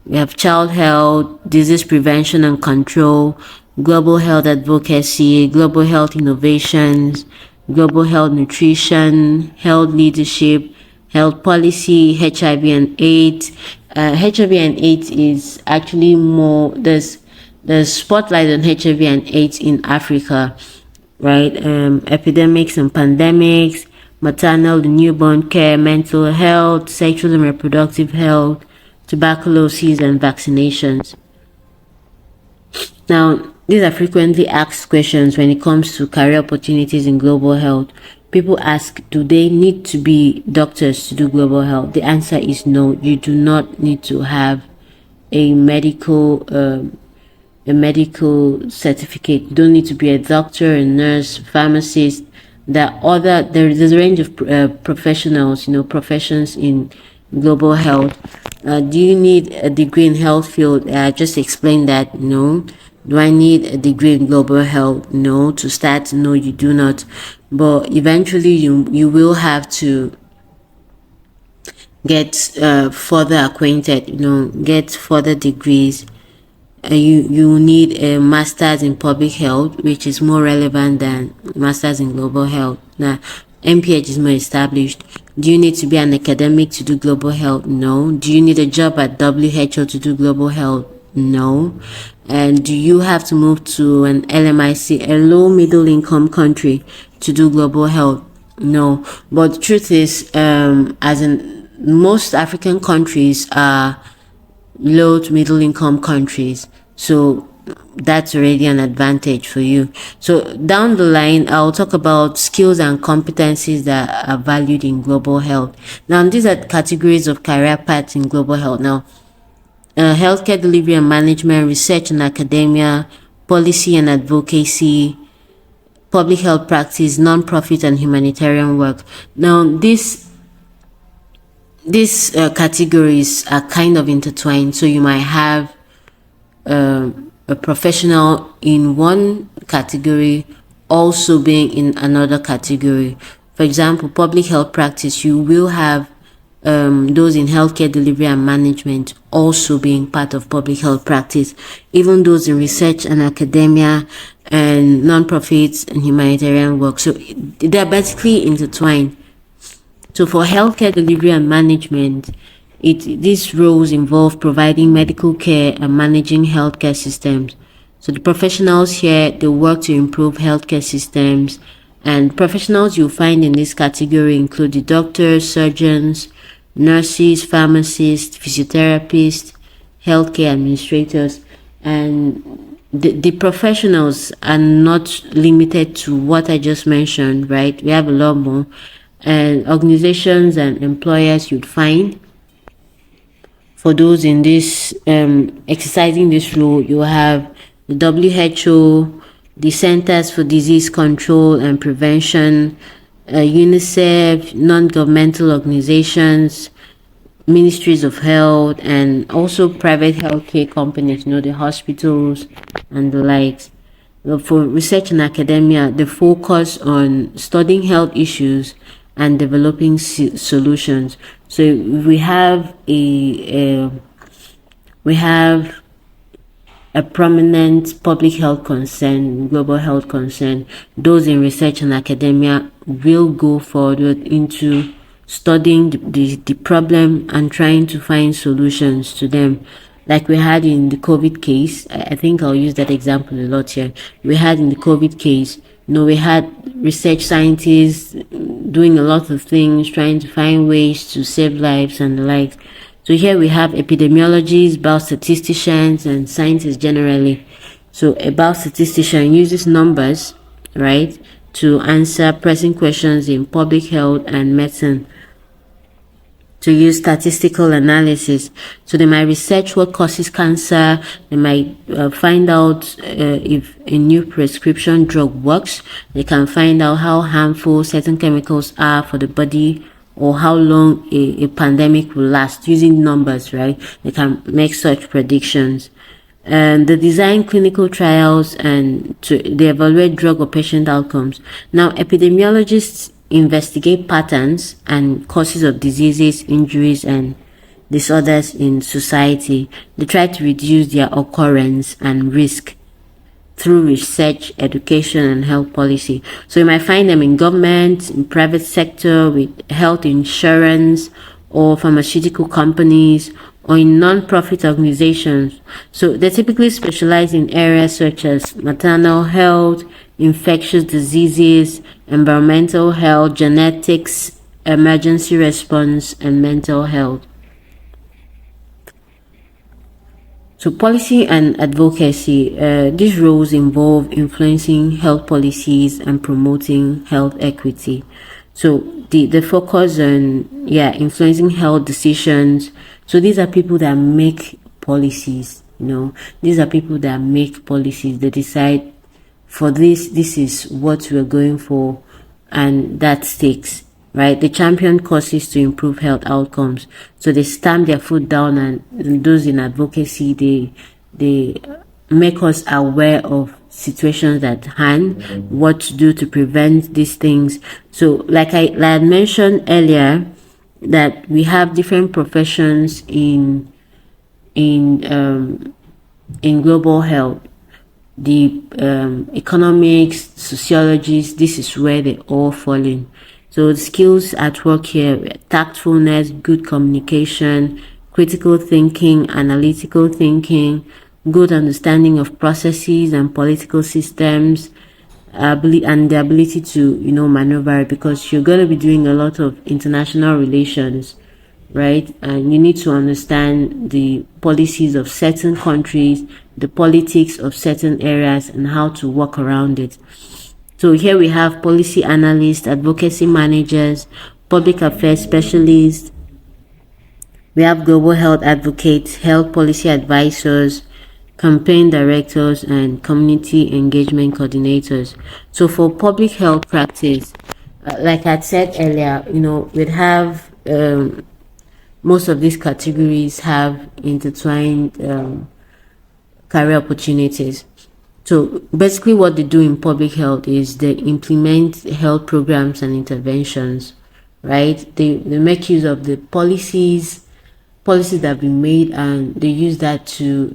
We have child health, disease prevention and control, global health advocacy, global health innovations, global health nutrition, health leadership, health policy, HIV and AIDS. HIV and AIDS is actually more, there's spotlight on HIV and AIDS in Africa, right? Epidemics and pandemics, maternal and newborn care, mental health, sexual and reproductive health, tuberculosis, and vaccinations. Now, these are frequently asked questions when it comes to career opportunities in global health. People ask, do they need to be doctors to do global health? The answer is no. You do not need to have a medical certificate. You don't need to be a doctor, a nurse, pharmacist. There's a range of professionals, professions in global health. Do you need a degree in health field? I just explained that. No. Do I need a degree in global health? No. To start, no, you do not. But eventually, you will have to get further acquainted. Get further degrees. You need a master's in public health, which is more relevant than master's in global health. Now, MPH is more established. Do you need to be an academic to do global health? No. Do you need a job at WHO to do global health? No. And do you have to move to an LMIC, a low middle income country, to do global health? No. But the truth is, as in most African countries are low to middle income countries, so that's already an advantage for you. So down the line, I'll talk about skills and competencies that are valued in global health. Now, these are categories of career paths in global health. Now, healthcare delivery and management, research and academia, policy and advocacy, public health practice, non-profit and humanitarian work. Now, these categories are kind of intertwined. So you might have a professional in one category also being in another category. For example, public health practice, you will have those in healthcare delivery and management also being part of public health practice, even those in research and academia and non-profits and humanitarian work. So they're basically intertwined. So for healthcare delivery and management, these roles involve providing medical care and managing healthcare systems. So the professionals here, they work to improve healthcare systems, and professionals you'll find in this category include the doctors, surgeons, nurses, pharmacists, physiotherapists, healthcare administrators. And the professionals are not limited to what I just mentioned, right? We have a lot more. And organizations and employers you'd find for those in this exercising this role, you have the WHO, the Centers for Disease Control and Prevention, UNICEF, non-governmental organizations, ministries of health, and also private healthcare companies, the hospitals and the likes. For research and academia, they focus on studying health issues and developing solutions. So we have a prominent public health concern, global health concern. Those in research and academia will go forward into studying the problem and trying to find solutions to them. Like we had in the COVID case, I think I'll use that example a lot here. We had in the COVID case, we had research scientists doing a lot of things, trying to find ways to save lives and the like. So here we have epidemiologists, biostatisticians, and scientists generally. So a biostatistician uses numbers, right, to answer pressing questions in public health and medicine, to use statistical analysis. So they might research what causes cancer. They might find out if a new prescription drug works. They can find out how harmful certain chemicals are for the body, or how long a pandemic will last using numbers, right? They can make such predictions. And they design clinical trials and they evaluate drug or patient outcomes. Now, epidemiologists investigate patterns and causes of diseases, injuries, and disorders in society. They try to reduce their occurrence and risk through research, education, and health policy. So you might find them in government, in private sector, with health insurance, or pharmaceutical companies, or in non-profit organizations. So they typically specialize in areas such as maternal health, infectious diseases, environmental health, genetics, emergency response, and mental health. So policy and advocacy, these roles involve influencing health policies and promoting health equity. So the focus on influencing health decisions. So these are people that make policies, these are people that make policies. They decide for this is what we're going for, and that sticks, right? They champion causes to improve health outcomes. So they stamp their foot down, and those in advocacy, they make us aware of situations at hand, what to do to prevent these things. So like I had mentioned earlier, that we have different professions in global health. The economics, sociologists, this is where they all fall in. So the skills at work here: tactfulness, good communication, critical thinking, analytical thinking, good understanding of processes and political systems, and the ability to maneuver, because you're going to be doing a lot of international relations, right? And you need to understand the policies of certain countries, the politics of certain areas, and how to work around it. So here we have policy analysts, advocacy managers, public affairs specialists. We have global health advocates, health policy advisors, campaign directors, and community engagement coordinators. So for public health practice, like I said earlier, we'd have most of these categories have intertwined career opportunities. So basically what they do in public health is they implement health programs and interventions, right? They make use of the policies that have been made, and they use that to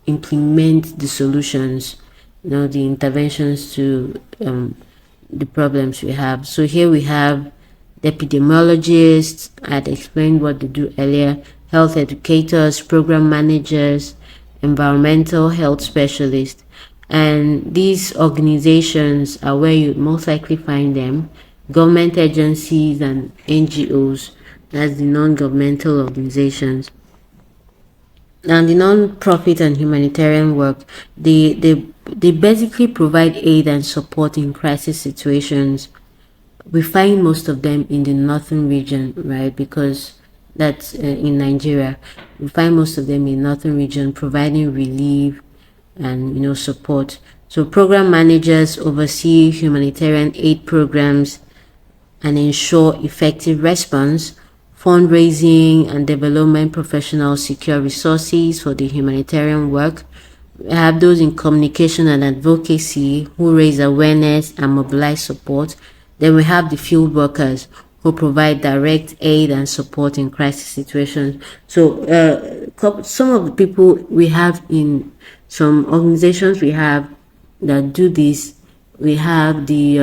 implement the solutions, the interventions to the problems we have. So here we have the epidemiologists. I had explained what they do earlier: health educators, program managers, environmental health specialists. And these organizations are where you most likely find them: government agencies and NGOs, that's the non-governmental organizations. And the non-profit and humanitarian work, they basically provide aid and support in crisis situations. We find most of them in the northern region, right? Because that's in Nigeria. We find most of them in northern region, providing relief and support. So program managers oversee humanitarian aid programs and ensure effective response. Fundraising and development professionals secure resources for the humanitarian work. We have those in communication and advocacy who raise awareness and mobilize support. Then we have the field workers who provide direct aid and support in crisis situations. So some of the people we have in some organizations we have that do this, we have the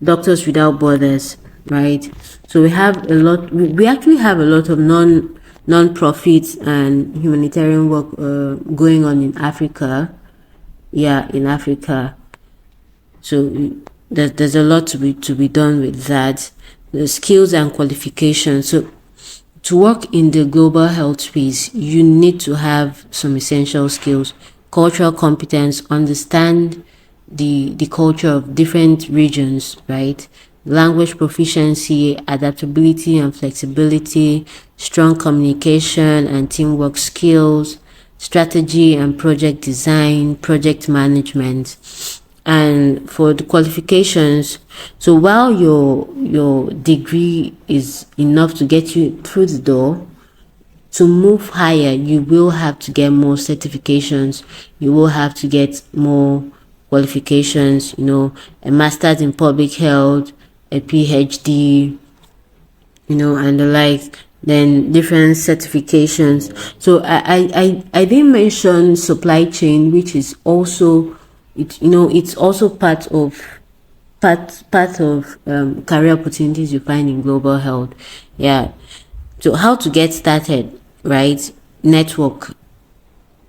Doctors Without Borders, right? So we have a lot. We actually have a lot of non-profits and humanitarian work going on in Africa. Yeah, in Africa. So there's a lot to be done with that. The skills and qualifications. So to work in the global health space, you need to have some essential skills: cultural competence, understand the culture of different regions, right? Language proficiency, adaptability and flexibility, strong communication and teamwork skills, strategy and project design, project management. And for the qualifications, so while your degree is enough to get you through the door, to move higher, you will have to get more certifications. You will have to get more qualifications, a master's in public health, a PhD, and the like, then different certifications. So I didn't mention supply chain, which is also, it's also part of career opportunities you find in global health. Yeah. So how to get started, right? Network.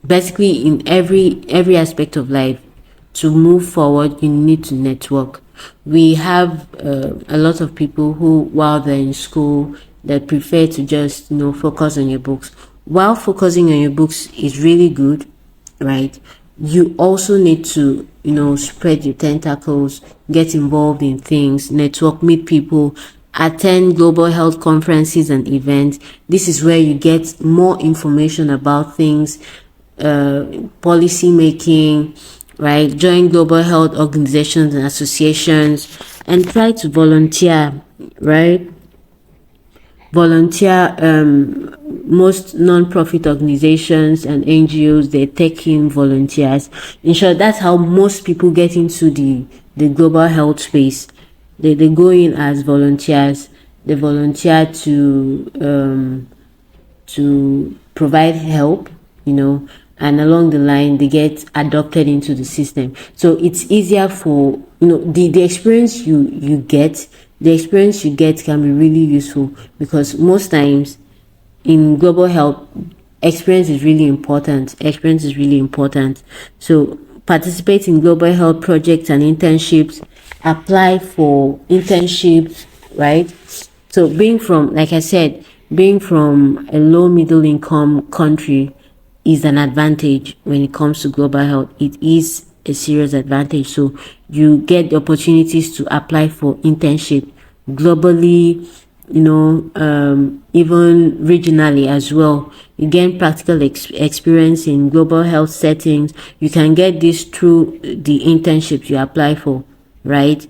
Basically, in every aspect of life, to move forward, you need to network. We have a lot of people who, while they're in school, they prefer to just focus on your books. While focusing on your books is really good, right? You also need to spread your tentacles, get involved in things, network, meet people, attend global health conferences and events. This is where you get more information about things, policy making, right? Join global health organizations and associations, and try to volunteer, right? Volunteer. Most non-profit organizations and NGOs, they take in volunteers. In short, that's how most people get into the global health space. They go in as volunteers. They volunteer to provide help, and along the line they get adopted into the system. So it's easier for, the experience you get, can be really useful, because most times in global health, experience is really important. So participate in global health projects and internships. Apply for internships, right? So being from a low middle income country is an advantage when it comes to global health. It is a serious advantage. So you get the opportunities to apply for internship globally, even regionally as well. You gain practical experience in global health settings. You can get this through the internships you apply for, right?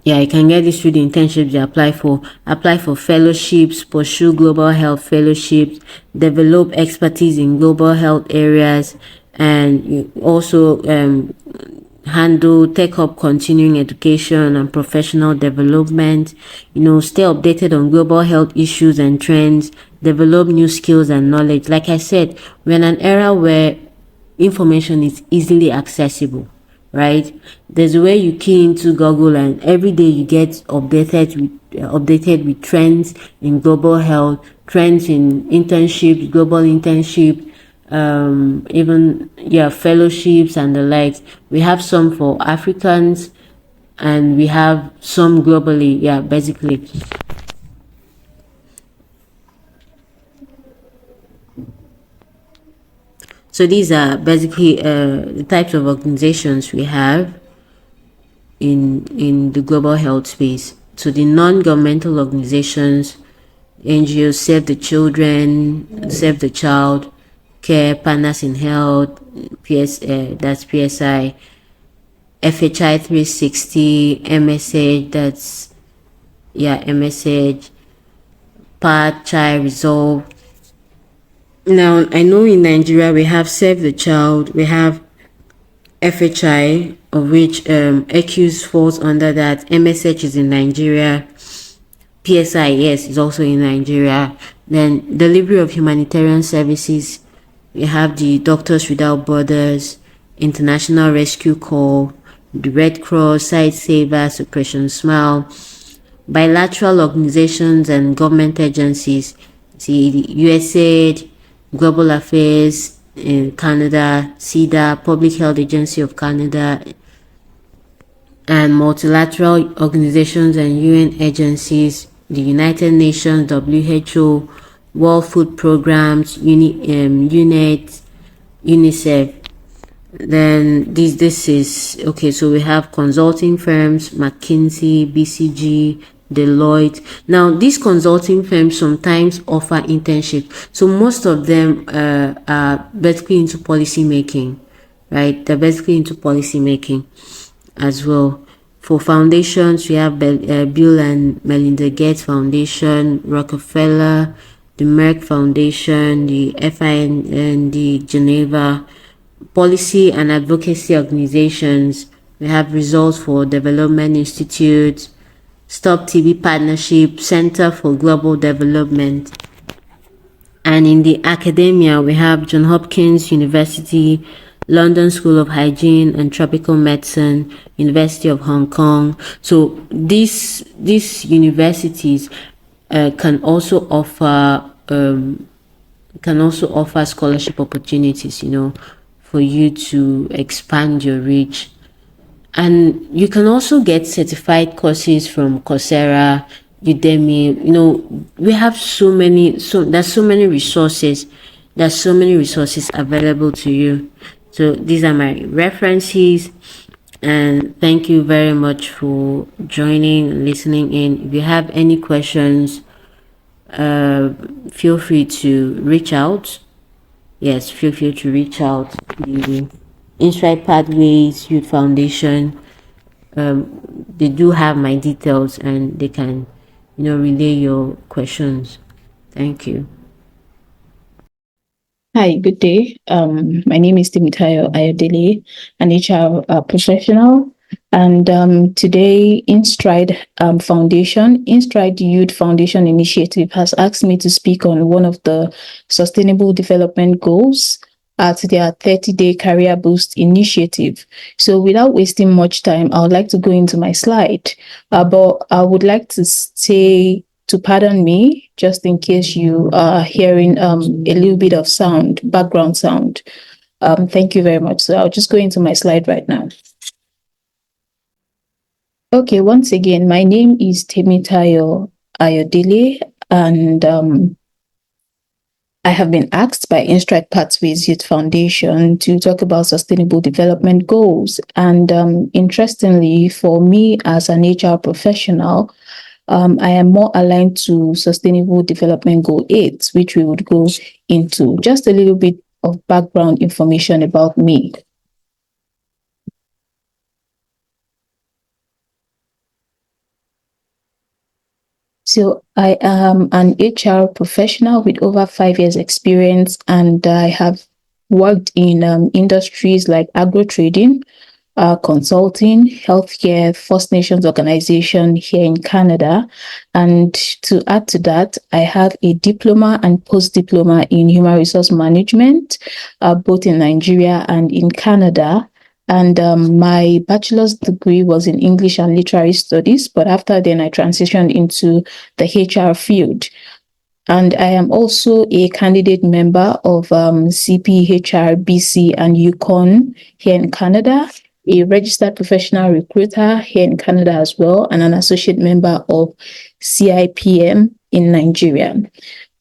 Yeah, you can get this through the internships you apply for. Apply for fellowships, pursue global health fellowships, develop expertise in global health areas, and you also take up continuing education and professional development. Stay updated on global health issues and trends, develop new skills and knowledge. Like I said, we're in an era where information is easily accessible, right? There's a way you key into Google and every day you get updated with trends in global health, trends in internships, global internship, even fellowships and the likes. We have some for Africans and we have some globally, basically. So these are basically the types of organizations we have in the global health space. So the non-governmental organizations, NGOs, Save the Children, Save the Child, Care, Partners in Health, that's PSI, FHI 360, MSH, that's MSH, PATH, Child, Resolve. Now, I know in Nigeria we have Save the Child, we have FHI, of which ECUS falls under that. MSH is in Nigeria. PSI, yes, is also in Nigeria. Then delivery of humanitarian services, we have the Doctors Without Borders, International Rescue Corps, the Red Cross, Site Savers, Operation Smile, bilateral organizations and government agencies, see the USAID, Global Affairs in Canada, CEDA, Public Health Agency of Canada, and multilateral organizations and UN agencies, the United Nations, WHO, World Food Programs, UNAIDS, UNICEF. Then this is okay. So we have consulting firms, McKinsey, BCG, Deloitte. Now these consulting firms sometimes offer internship. So most of them are basically into policy making, right? They're basically into policy making as well. For foundations, we have Bill and Melinda Gates Foundation, Rockefeller, the Merck Foundation, the FIN, and the Geneva. Policy and advocacy organizations, we have Results for Development Institute, Stop TB Partnership, Center for Global Development. And in the academia, we have Johns Hopkins University, London School of Hygiene and Tropical Medicine, University of Hong Kong. So these universities can also offer scholarship opportunities, for you to expand your reach. And you can also get certified courses from Coursera, Udemy. We have there's so many resources available to you. So these are my references, and thank you very much for joining and listening in. If you have any questions, feel free to reach out. Yes, feel free to reach out. The Insight Pathways Youth Foundation they do have my details and they can, relay your questions. Thank you. Hi, good day. My name is Timitayo Ayodele, an HR professional. And today, InStride Youth Foundation Initiative has asked me to speak on one of the Sustainable Development Goals at their 30-day Career Boost Initiative. So without wasting much time, I would like to go into my slide. But I would like to say to pardon me, just in case you are hearing a little bit of sound, background sound. Thank you very much. So I'll just go into my slide right now. Okay, once again, my name is Temitayo Ayodele, and I have been asked by InStride Pathways Youth Foundation to talk about sustainable development goals. And interestingly, for me as an HR professional, I am more aligned to Sustainable Development Goal 8, which we would go into. Just a little bit of background information about me. So I am an HR professional with over 5 years experience, and I have worked in industries like agro trading, consulting, healthcare, First Nations organization here in Canada. And to add to that, I have a diploma and post-diploma in human resource management, both in Nigeria and in Canada. And my bachelor's degree was in English and Literary Studies, but after then I transitioned into the HR field. And I am also a candidate member of CPHR, BC, and Yukon here in Canada, a registered professional recruiter here in Canada as well, and an associate member of CIPM in Nigeria.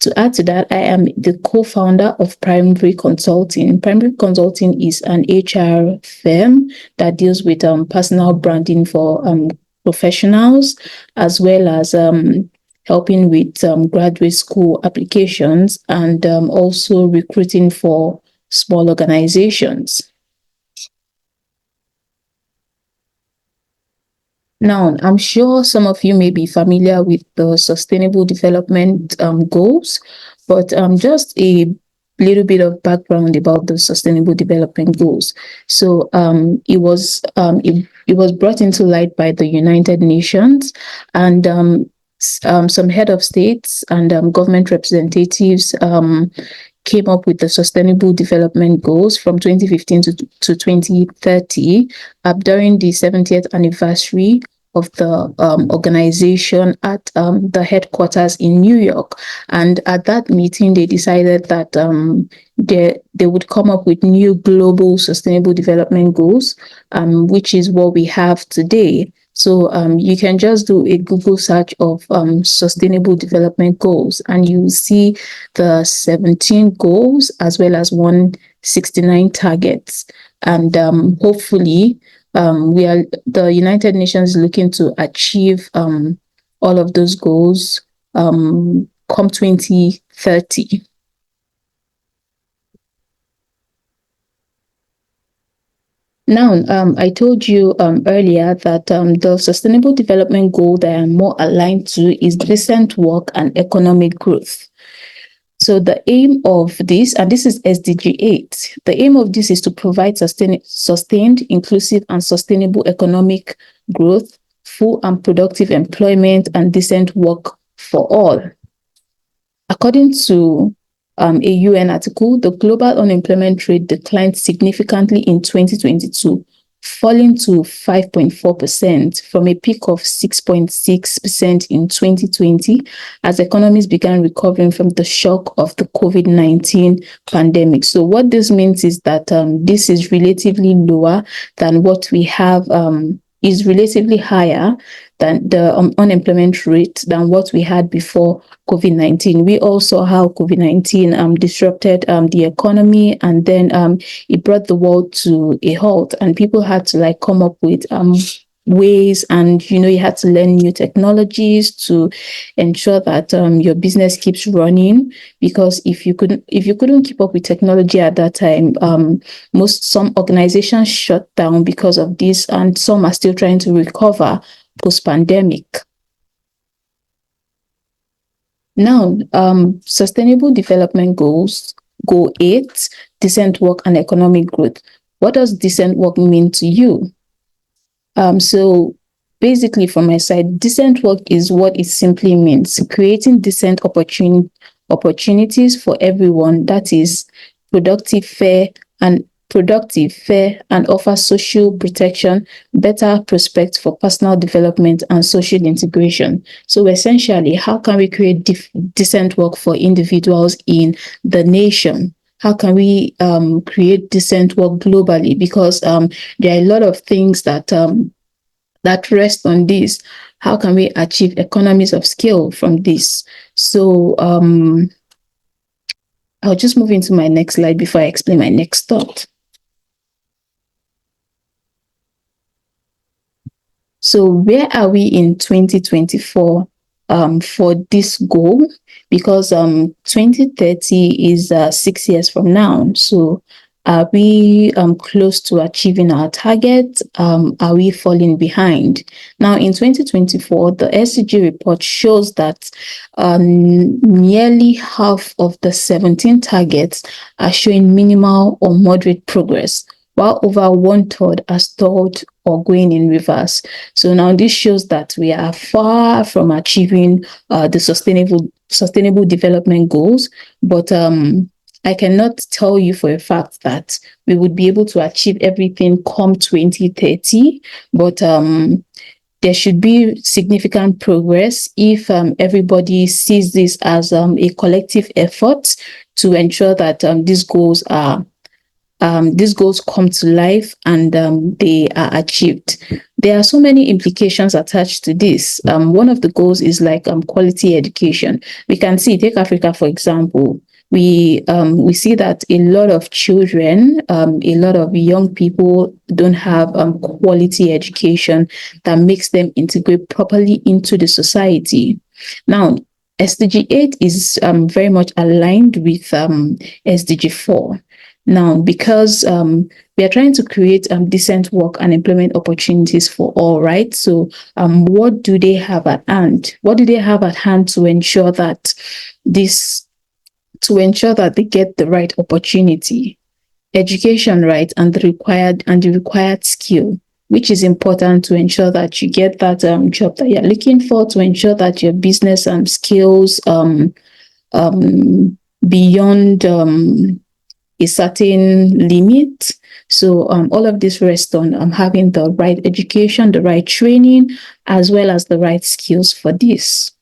To add to that, I am the co-founder of Primary Consulting. Primary Consulting is an HR firm that deals with personal branding for professionals, as well as helping with graduate school applications and also recruiting for small organizations. Now, I'm sure some of you may be familiar with the Sustainable Development Goals, but just a little bit of background about the Sustainable Development Goals. So it was brought into light by the United Nations, and some head of states and government representatives came up with the Sustainable Development Goals from 2015 to 2030 during the 70th anniversary of the organization at the headquarters in New York. And at that meeting, they decided that they would come up with new global sustainable development goals, which is what we have today. So you can just do a Google search of sustainable development goals, and you see the 17 goals as well as 169 targets. And hopefully, the United Nations is looking to achieve all of those goals come 2030. Now, I told you earlier that the Sustainable Development Goal that I'm more aligned to is decent work and economic growth. So the aim of this, and this is SDG 8, the aim of this is to provide sustained, inclusive, and sustainable economic growth, full and productive employment, and decent work for all. According to a UN article, the global unemployment rate declined significantly in 2022, falling to 5.4% from a peak of 6.6% in 2020 as economies began recovering from the shock of the COVID-19 pandemic. So what this means is that this is relatively lower than what we have, is relatively higher than the unemployment rate than what we had before COVID-19. We also saw how COVID-19 disrupted the economy, and then it brought the world to a halt, and people had to come up with ways, and you had to learn new technologies to ensure that your business keeps running. Because if you couldn't keep up with technology at that time, some organizations shut down because of this, and some are still trying to recover post-pandemic. Now, Sustainable Development Goals, Goal 8, decent work and economic growth. What does decent work mean to you? So basically, from my side, decent work is what it simply means: creating decent opportunities for everyone that is productive, fair, and offer social protection, better prospects for personal development and social integration. So essentially, how can we create decent work for individuals in the nation? How can we create decent work globally? Because there are a lot of things that rest on this. How can we achieve economies of scale from this? So I'll just move into my next slide before I explain my next thought. So where are we in 2024 for this goal? Because 2030 is 6 years from now. So are we close to achieving our target? Are we falling behind? Now, in 2024, the SDG report shows that nearly half of the 17 targets are showing minimal or moderate progress, while over 1/3 are stalled or going in reverse. So now this shows that we are far from achieving the sustainable development goals. But I cannot tell you for a fact that we would be able to achieve everything come 2030. But there should be significant progress if everybody sees this as a collective effort to ensure that these goals come to life and they are achieved. There are so many implications attached to this. One of the goals is like quality education. We can see, take Africa for example. We see that a lot of children, a lot of young people don't have quality education that makes them integrate properly into the society. Now, SDG 8 is very much aligned with SDG 4. Now, because we are trying to create decent work and employment opportunities for all, right? So what do they have at hand? What do they have at hand to ensure that they get the right opportunity, education, right, and the required skill, which is important to ensure that you get that job that you're looking for, to ensure that your business skills beyond a certain limit. So all of this rests on having the right education, the right training, as well as the right skills for this.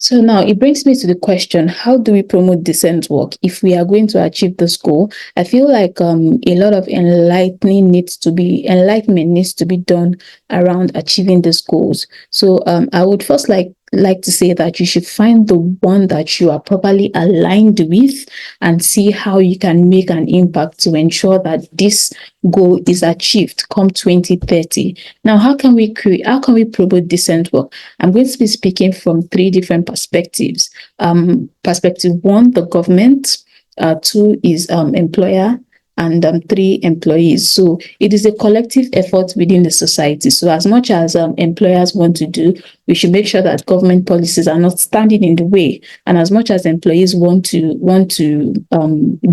So now it brings me to the question, how do we promote decent work if we are going to achieve this goal? I feel like a lot of enlightenment needs to be done around achieving these goals. So I would first like to say that you should find the one that you are properly aligned with and see how you can make an impact to ensure that this goal is achieved come 2030. Now, how can we promote decent work? I'm going to be speaking from 3 different perspectives. Perspective 1, the government. 2 is employer, and 3, employees. So it is a collective effort within the society. So as much as employers want to do, we should make sure that government policies are not standing in the way. And as much as employees want to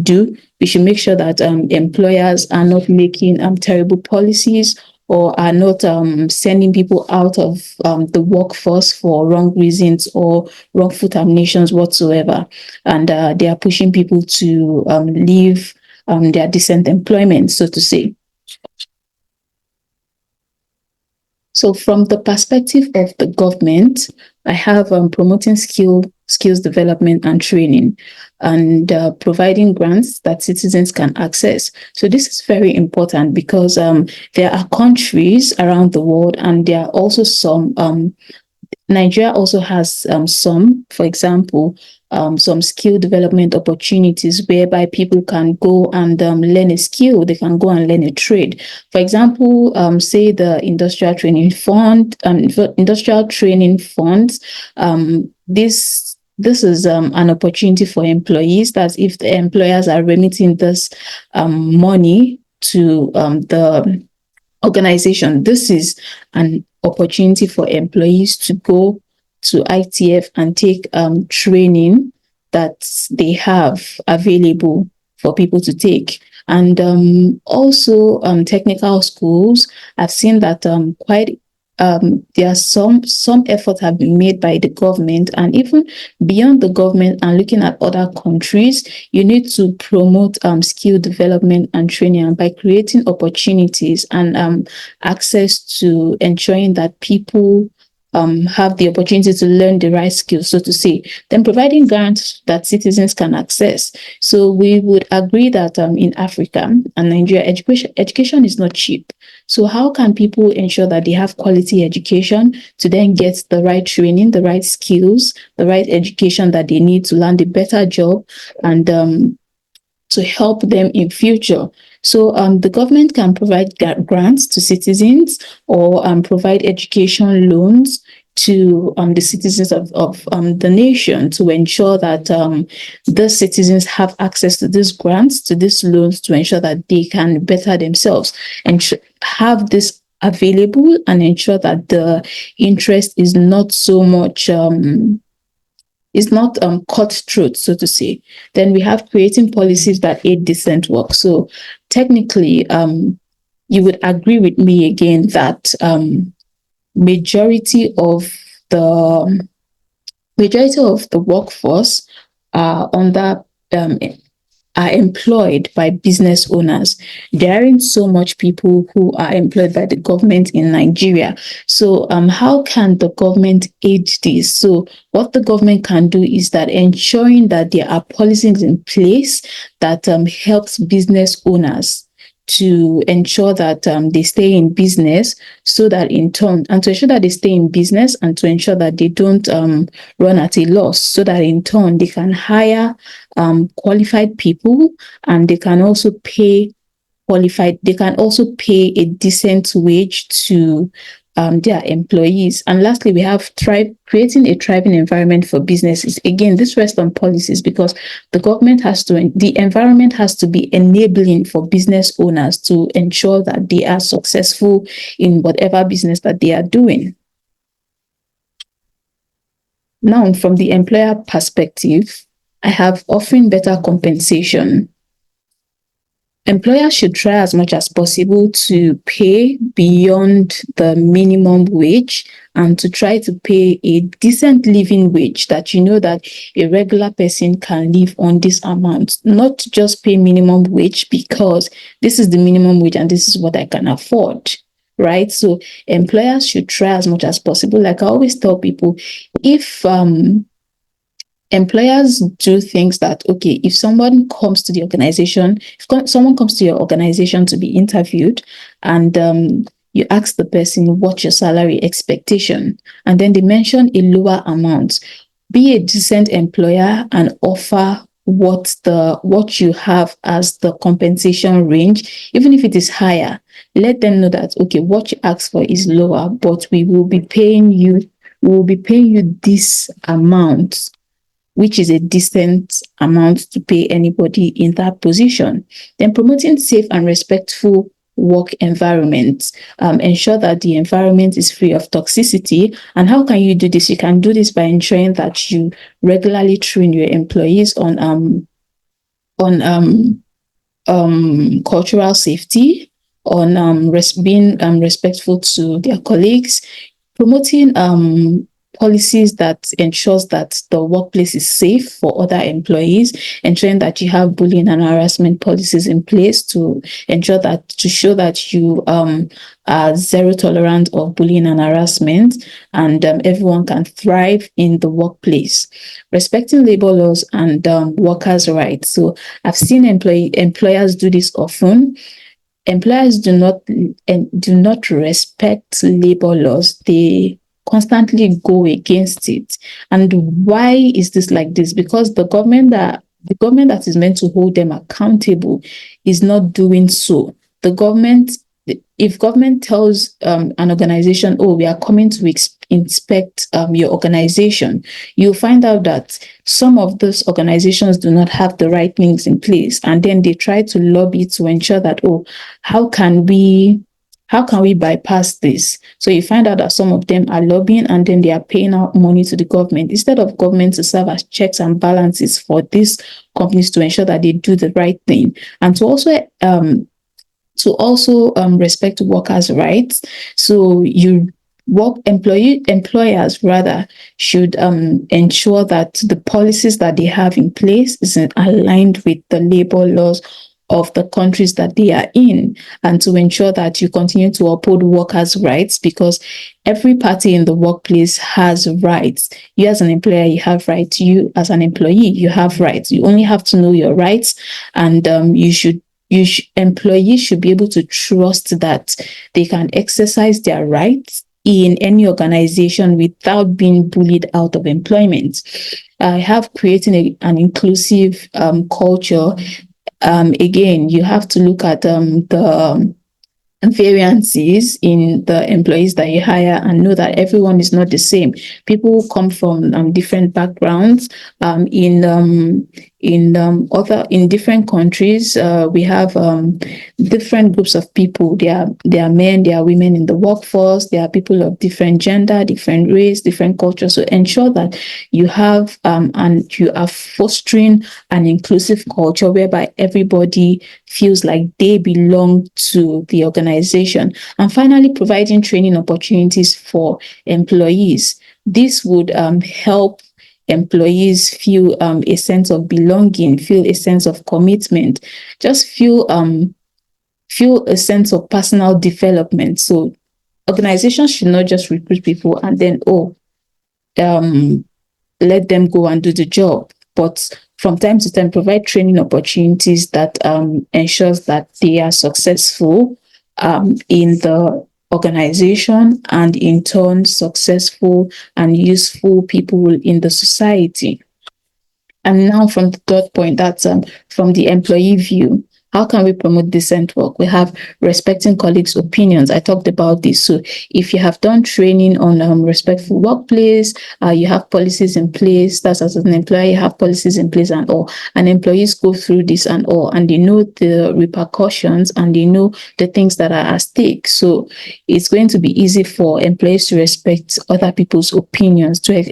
do, we should make sure that employers are not making terrible policies or are not sending people out of the workforce for wrong reasons or wrongful terminations whatsoever. And they are pushing people to leave their decent employment, so to say. So from the perspective of the government, I have promoting skills development and training, and providing grants that citizens can access. So this is very important because there are countries around the world, and there are also some Nigeria also has some, for example, some skill development opportunities whereby people can go and learn a skill. They can go and learn a trade. For example, say the industrial training fund, industrial training funds. This is an opportunity for employees. That if the employers are remitting this money to the organization, this is an opportunity for employees to go to ITF and take training that they have available for people to take. And also technical schools, I've seen that there are some effort have been made by the government, and even beyond the government and looking at other countries, you need to promote skill development and training, and by creating opportunities and access to ensuring that people have the opportunity to learn the right skills, so to say, then providing grants that citizens can access. So we would agree that in Africa and Nigeria, education is not cheap. So how can people ensure that they have quality education to then get the right training, the right skills, the right education that they need to land a better job and to help them in future? So the government can provide grants to citizens or provide education loans to the citizens of the nation to ensure that the citizens have access to these grants, to these loans, to ensure that they can better themselves and have this available and ensure that the interest is not so much is not cutthroat, so to say. Then we have creating policies that aid decent work. So technically, you would agree with me again that majority of the workforce are employed by business owners. There aren't so much people who are employed by the government in Nigeria. So how can the government aid this? So what the government can do is that ensuring that there are policies in place that helps business owners to ensure that they stay in business, so that in turn, and to ensure that they stay in business and to ensure that they don't run at a loss, so that in turn they can hire qualified people, and they can also pay a decent wage to their employees. And lastly, we have creating a thriving environment for businesses. Again, this rests on policies, because the environment has to be enabling for business owners to ensure that they are successful in whatever business that they are doing. Now, from the employer perspective, I have offering better compensation. Employers should try as much as possible to pay beyond the minimum wage and to try to pay a decent living wage that that a regular person can live on this amount, not just pay minimum wage because this is the minimum wage and this is what I can afford, right? So employers should try as much as possible. Like I always tell people, if employers do things that, okay, if someone comes to the organization, someone comes to your organization to be interviewed, and you ask the person what's your salary expectation, and then they mention a lower amount, be a decent employer and offer what you have as the compensation range, even if it is higher. Let them know that, okay, what you ask for is lower, but we will be paying you this amount, which is a decent amount to pay anybody in that position. Then promoting safe and respectful work environments. Ensure that the environment is free of toxicity. And how can you do this? You can do this by ensuring that you regularly train your employees on cultural safety, on being respectful to their colleagues, promoting policies that ensures that the workplace is safe for other employees, ensuring that you have bullying and harassment policies in place to show that you are zero tolerant of bullying and harassment, and everyone can thrive in the workplace. Respecting labor laws and workers' rights. So I've seen employers do this often. Employers do not respect labor laws. They constantly go against it. And why is this like this? Because the government that is meant to hold them accountable is not doing so. The government, if government tells an organization, oh, we are coming to inspect your organization, you'll find out that some of those organizations do not have the right things in place, and then they try to lobby to ensure that, oh, how can we bypass this? So you find out that some of them are lobbying, and then they are paying out money to the government instead of government to serve as checks and balances for these companies to ensure that they do the right thing, and to also respect workers' rights. So employers rather should ensure that the policies that they have in place is aligned with the labor laws of the countries that they are in, and to ensure that you continue to uphold workers' rights, because every party in the workplace has rights. You as an employer, you have rights. You as an employee, you have rights. You only have to know your rights, and employees should be able to trust that they can exercise their rights in any organization without being bullied out of employment. I have creating an inclusive culture. Again, you have to look at the variances in the employees that you hire and know that everyone is not the same. People come from different backgrounds. In different countries, we have different groups of people. There are men, there are women in the workforce. There are people of different gender, different race, different culture. So ensure that you have and you are fostering an inclusive culture whereby everybody feels like they belong to the organization. And finally, providing training opportunities for employees. This would help employees feel a sense of belonging, feel a sense of commitment, just feel a sense of personal development. So organizations should not just recruit people and then let them go and do the job, but from time to time provide training opportunities that ensures that they are successful in the organization, and in turn successful and useful people in the society. And now from the third point, that's from the employee view. How can we promote decent work? We have respecting colleagues' opinions. I talked about this. So if you have done training on respectful workplace, you have policies in place. That's as an employer, you have policies in place and all. And employees go through this and all, and they know the repercussions and they know the things that are at stake. So it's going to be easy for employees to respect other people's opinions, to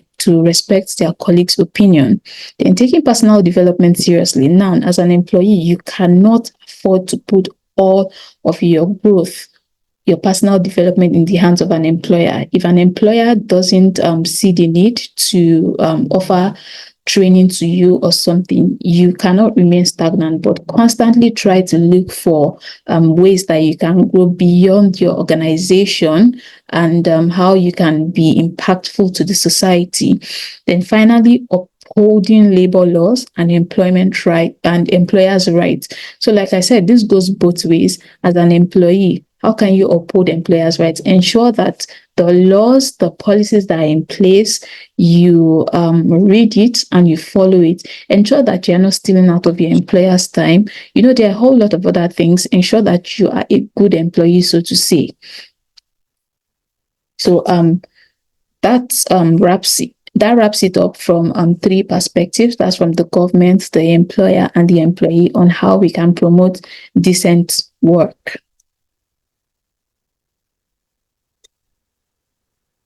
respect their colleagues' opinion. Then taking personal development seriously. Now, as an employee, you cannot afford to put all of your growth, your personal development in the hands of an employer. If an employer doesn't see the need to offer training to you or something, you cannot remain stagnant, but constantly try to look for ways that you can grow beyond your organization, and how you can be impactful to the society. Then finally, upholding labor laws and employment right and employers' rights. So like I said, this goes both ways. As an employee, how can you uphold employers' rights? Ensure that the laws, the policies that are in place, you read it and you follow it. Ensure that you're not stealing out of your employer's time. There are a whole lot of other things. Ensure that you are a good employee, so to say. So that wraps it up from three perspectives. That's from the government, the employer, and the employee, on how we can promote decent work.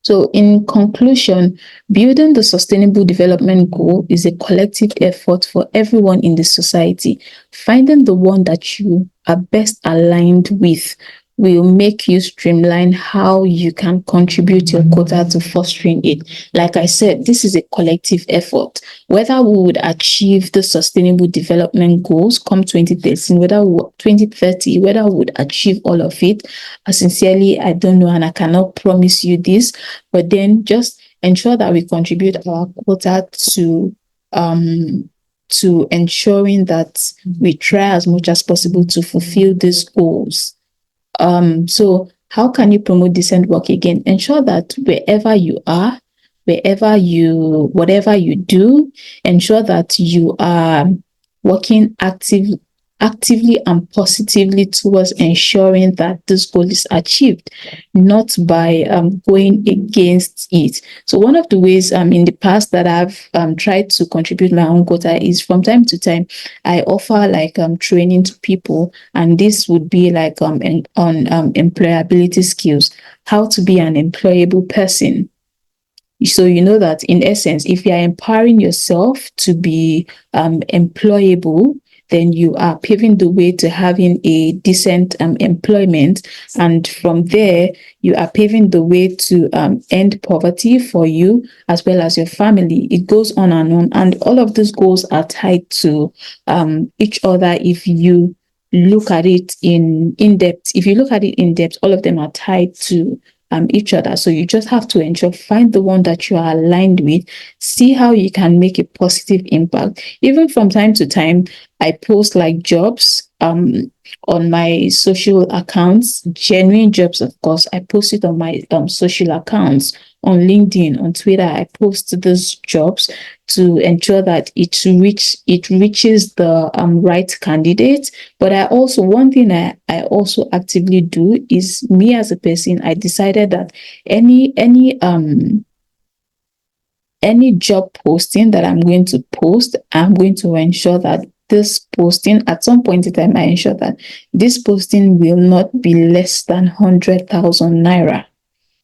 So in conclusion, building the Sustainable Development Goal is a collective effort for everyone in the society. Finding the one that you are best aligned with will make you streamline how you can contribute your quota to fostering it. Like I said, this is a collective effort. Whether we would achieve the Sustainable Development Goals come 2030, whether we would achieve all of it, sincerely, I don't know, and I cannot promise you this, but then just ensure that we contribute our quota to ensuring that we try as much as possible to fulfill these goals. So How can you promote decent work again? Ensure that wherever you are, whatever you do, ensure that you are working actively and positively towards ensuring that this goal is achieved, not by going against it. So one of the ways in the past that I've tried to contribute my own quota is from time to time I offer like training to people, and this would be like on employability skills, how to be an employable person. So you know that in essence, if you are empowering yourself to be employable, then you are paving the way to having a decent employment. And from there, you are paving the way to end poverty for you as well as your family. It goes on and on. And all of these goals are tied to each other if you look at it in depth. If you look at it in depth, all of them are tied to each other. So you just have to ensure, find the one that you are aligned with, see how you can make a positive impact. Even from time to time, I post like jobs on my social accounts, genuine jobs, of course. I post it on my social accounts, on LinkedIn, on Twitter. I post those jobs to ensure that it reaches the right candidate. But I also, one thing I also actively do is, me as a person, I decided that any job posting that I'm going to post, I'm going to ensure that this posting, at some point in time, I ensure that this posting will not be less than 100,000 naira.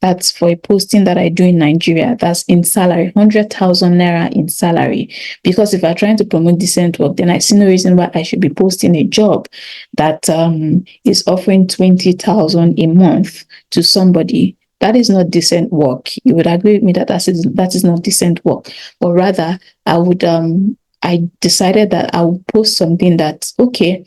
That's for a posting that I do in Nigeria. That's in salary, 100,000 naira in salary. Because if I'm trying to promote decent work, then I see no reason why I should be posting a job that is offering 20,000 a month to somebody. That is not decent work. You would agree with me that that is not decent work. But rather, I decided that I would post something that, okay,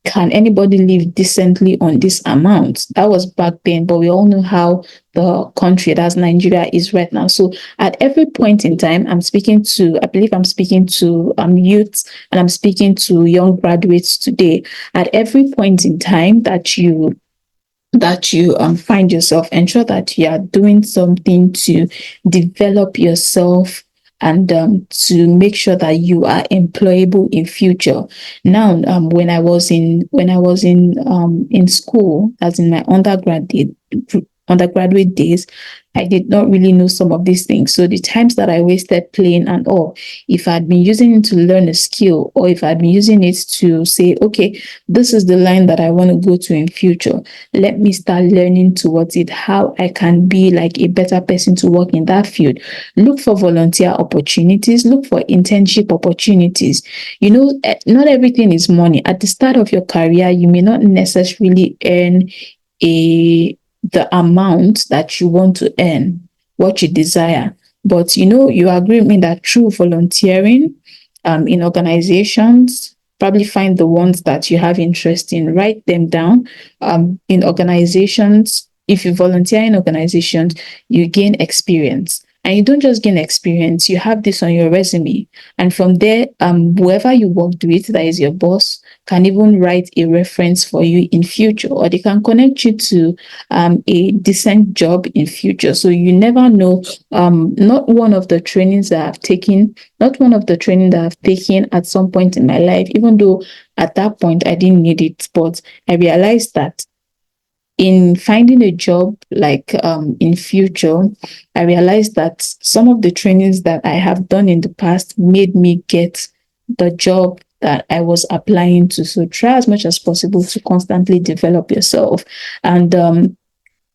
can anybody live decently on this amount? That was back then, but we all know how the country, that's Nigeria, is right now. So at every point in time, I believe I'm speaking to youths, and I'm speaking to young graduates today. At every point in time that you find yourself, ensure that you are doing something to develop yourself and to make sure that you are employable in future. Now, when I was in school, as in my undergraduate days, I did not really know some of these things. So the times that I wasted playing and all, if I'd been using it to learn a skill, or if I'd been using it to say, okay, this is the line that I want to go to in future, let me start learning towards it, how I can be like a better person to work in that field. Look for volunteer opportunities, look for internship opportunities. You know, not everything is money. At the start of your career, you may not necessarily earn the amount that you want to earn, what you desire. But you agree with me that through volunteering in organizations, probably find the ones that you have interest in, write them down. In organizations, if you volunteer in organizations, you gain experience. And you don't just gain experience, you have this on your resume. And from there, whoever you worked with, that is your boss, can even write a reference for you in future, or they can connect you to a decent job in future. So you never know. Not one of the trainings that I've taken at some point in my life, even though at that point I didn't need it, but I realized that in finding a job, like in future, I realized that some of the trainings that I have done in the past made me get the job that I was applying to. So try as much as possible to constantly develop yourself. And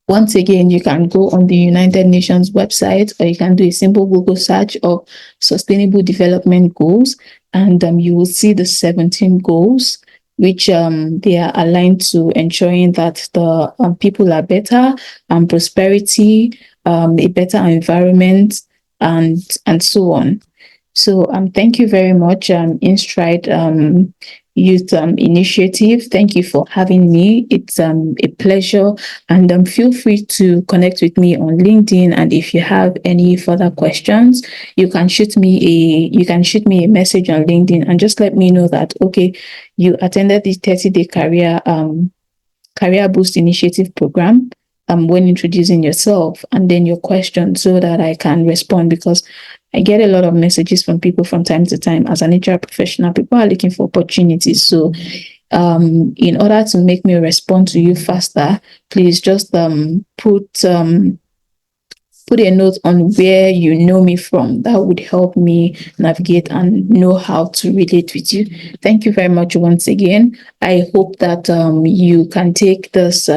once again, you can go on the United Nations website, or you can do a simple Google search of Sustainable Development Goals, and you will see the 17 goals, which they are aligned to ensuring that the people are better, prosperity, a better environment, and so on. So thank you very much, InStride Youth Initiative. Thank you for having me. It's a pleasure, and feel free to connect with me on LinkedIn. And if you have any further questions, you can shoot me a message on LinkedIn, and just let me know that, okay, you attended the 30-day career boost initiative program, when introducing yourself and then your question so that I can respond, because I get a lot of messages from people from time to time. As an HR professional, people are looking for opportunities. So in order to make me respond to you faster, please just put a note on where you know me from. That would help me navigate and know how to relate with you. Thank you very much once again. I hope that you can take this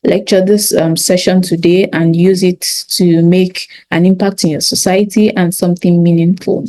this session today and use it to make an impact in your society and something meaningful.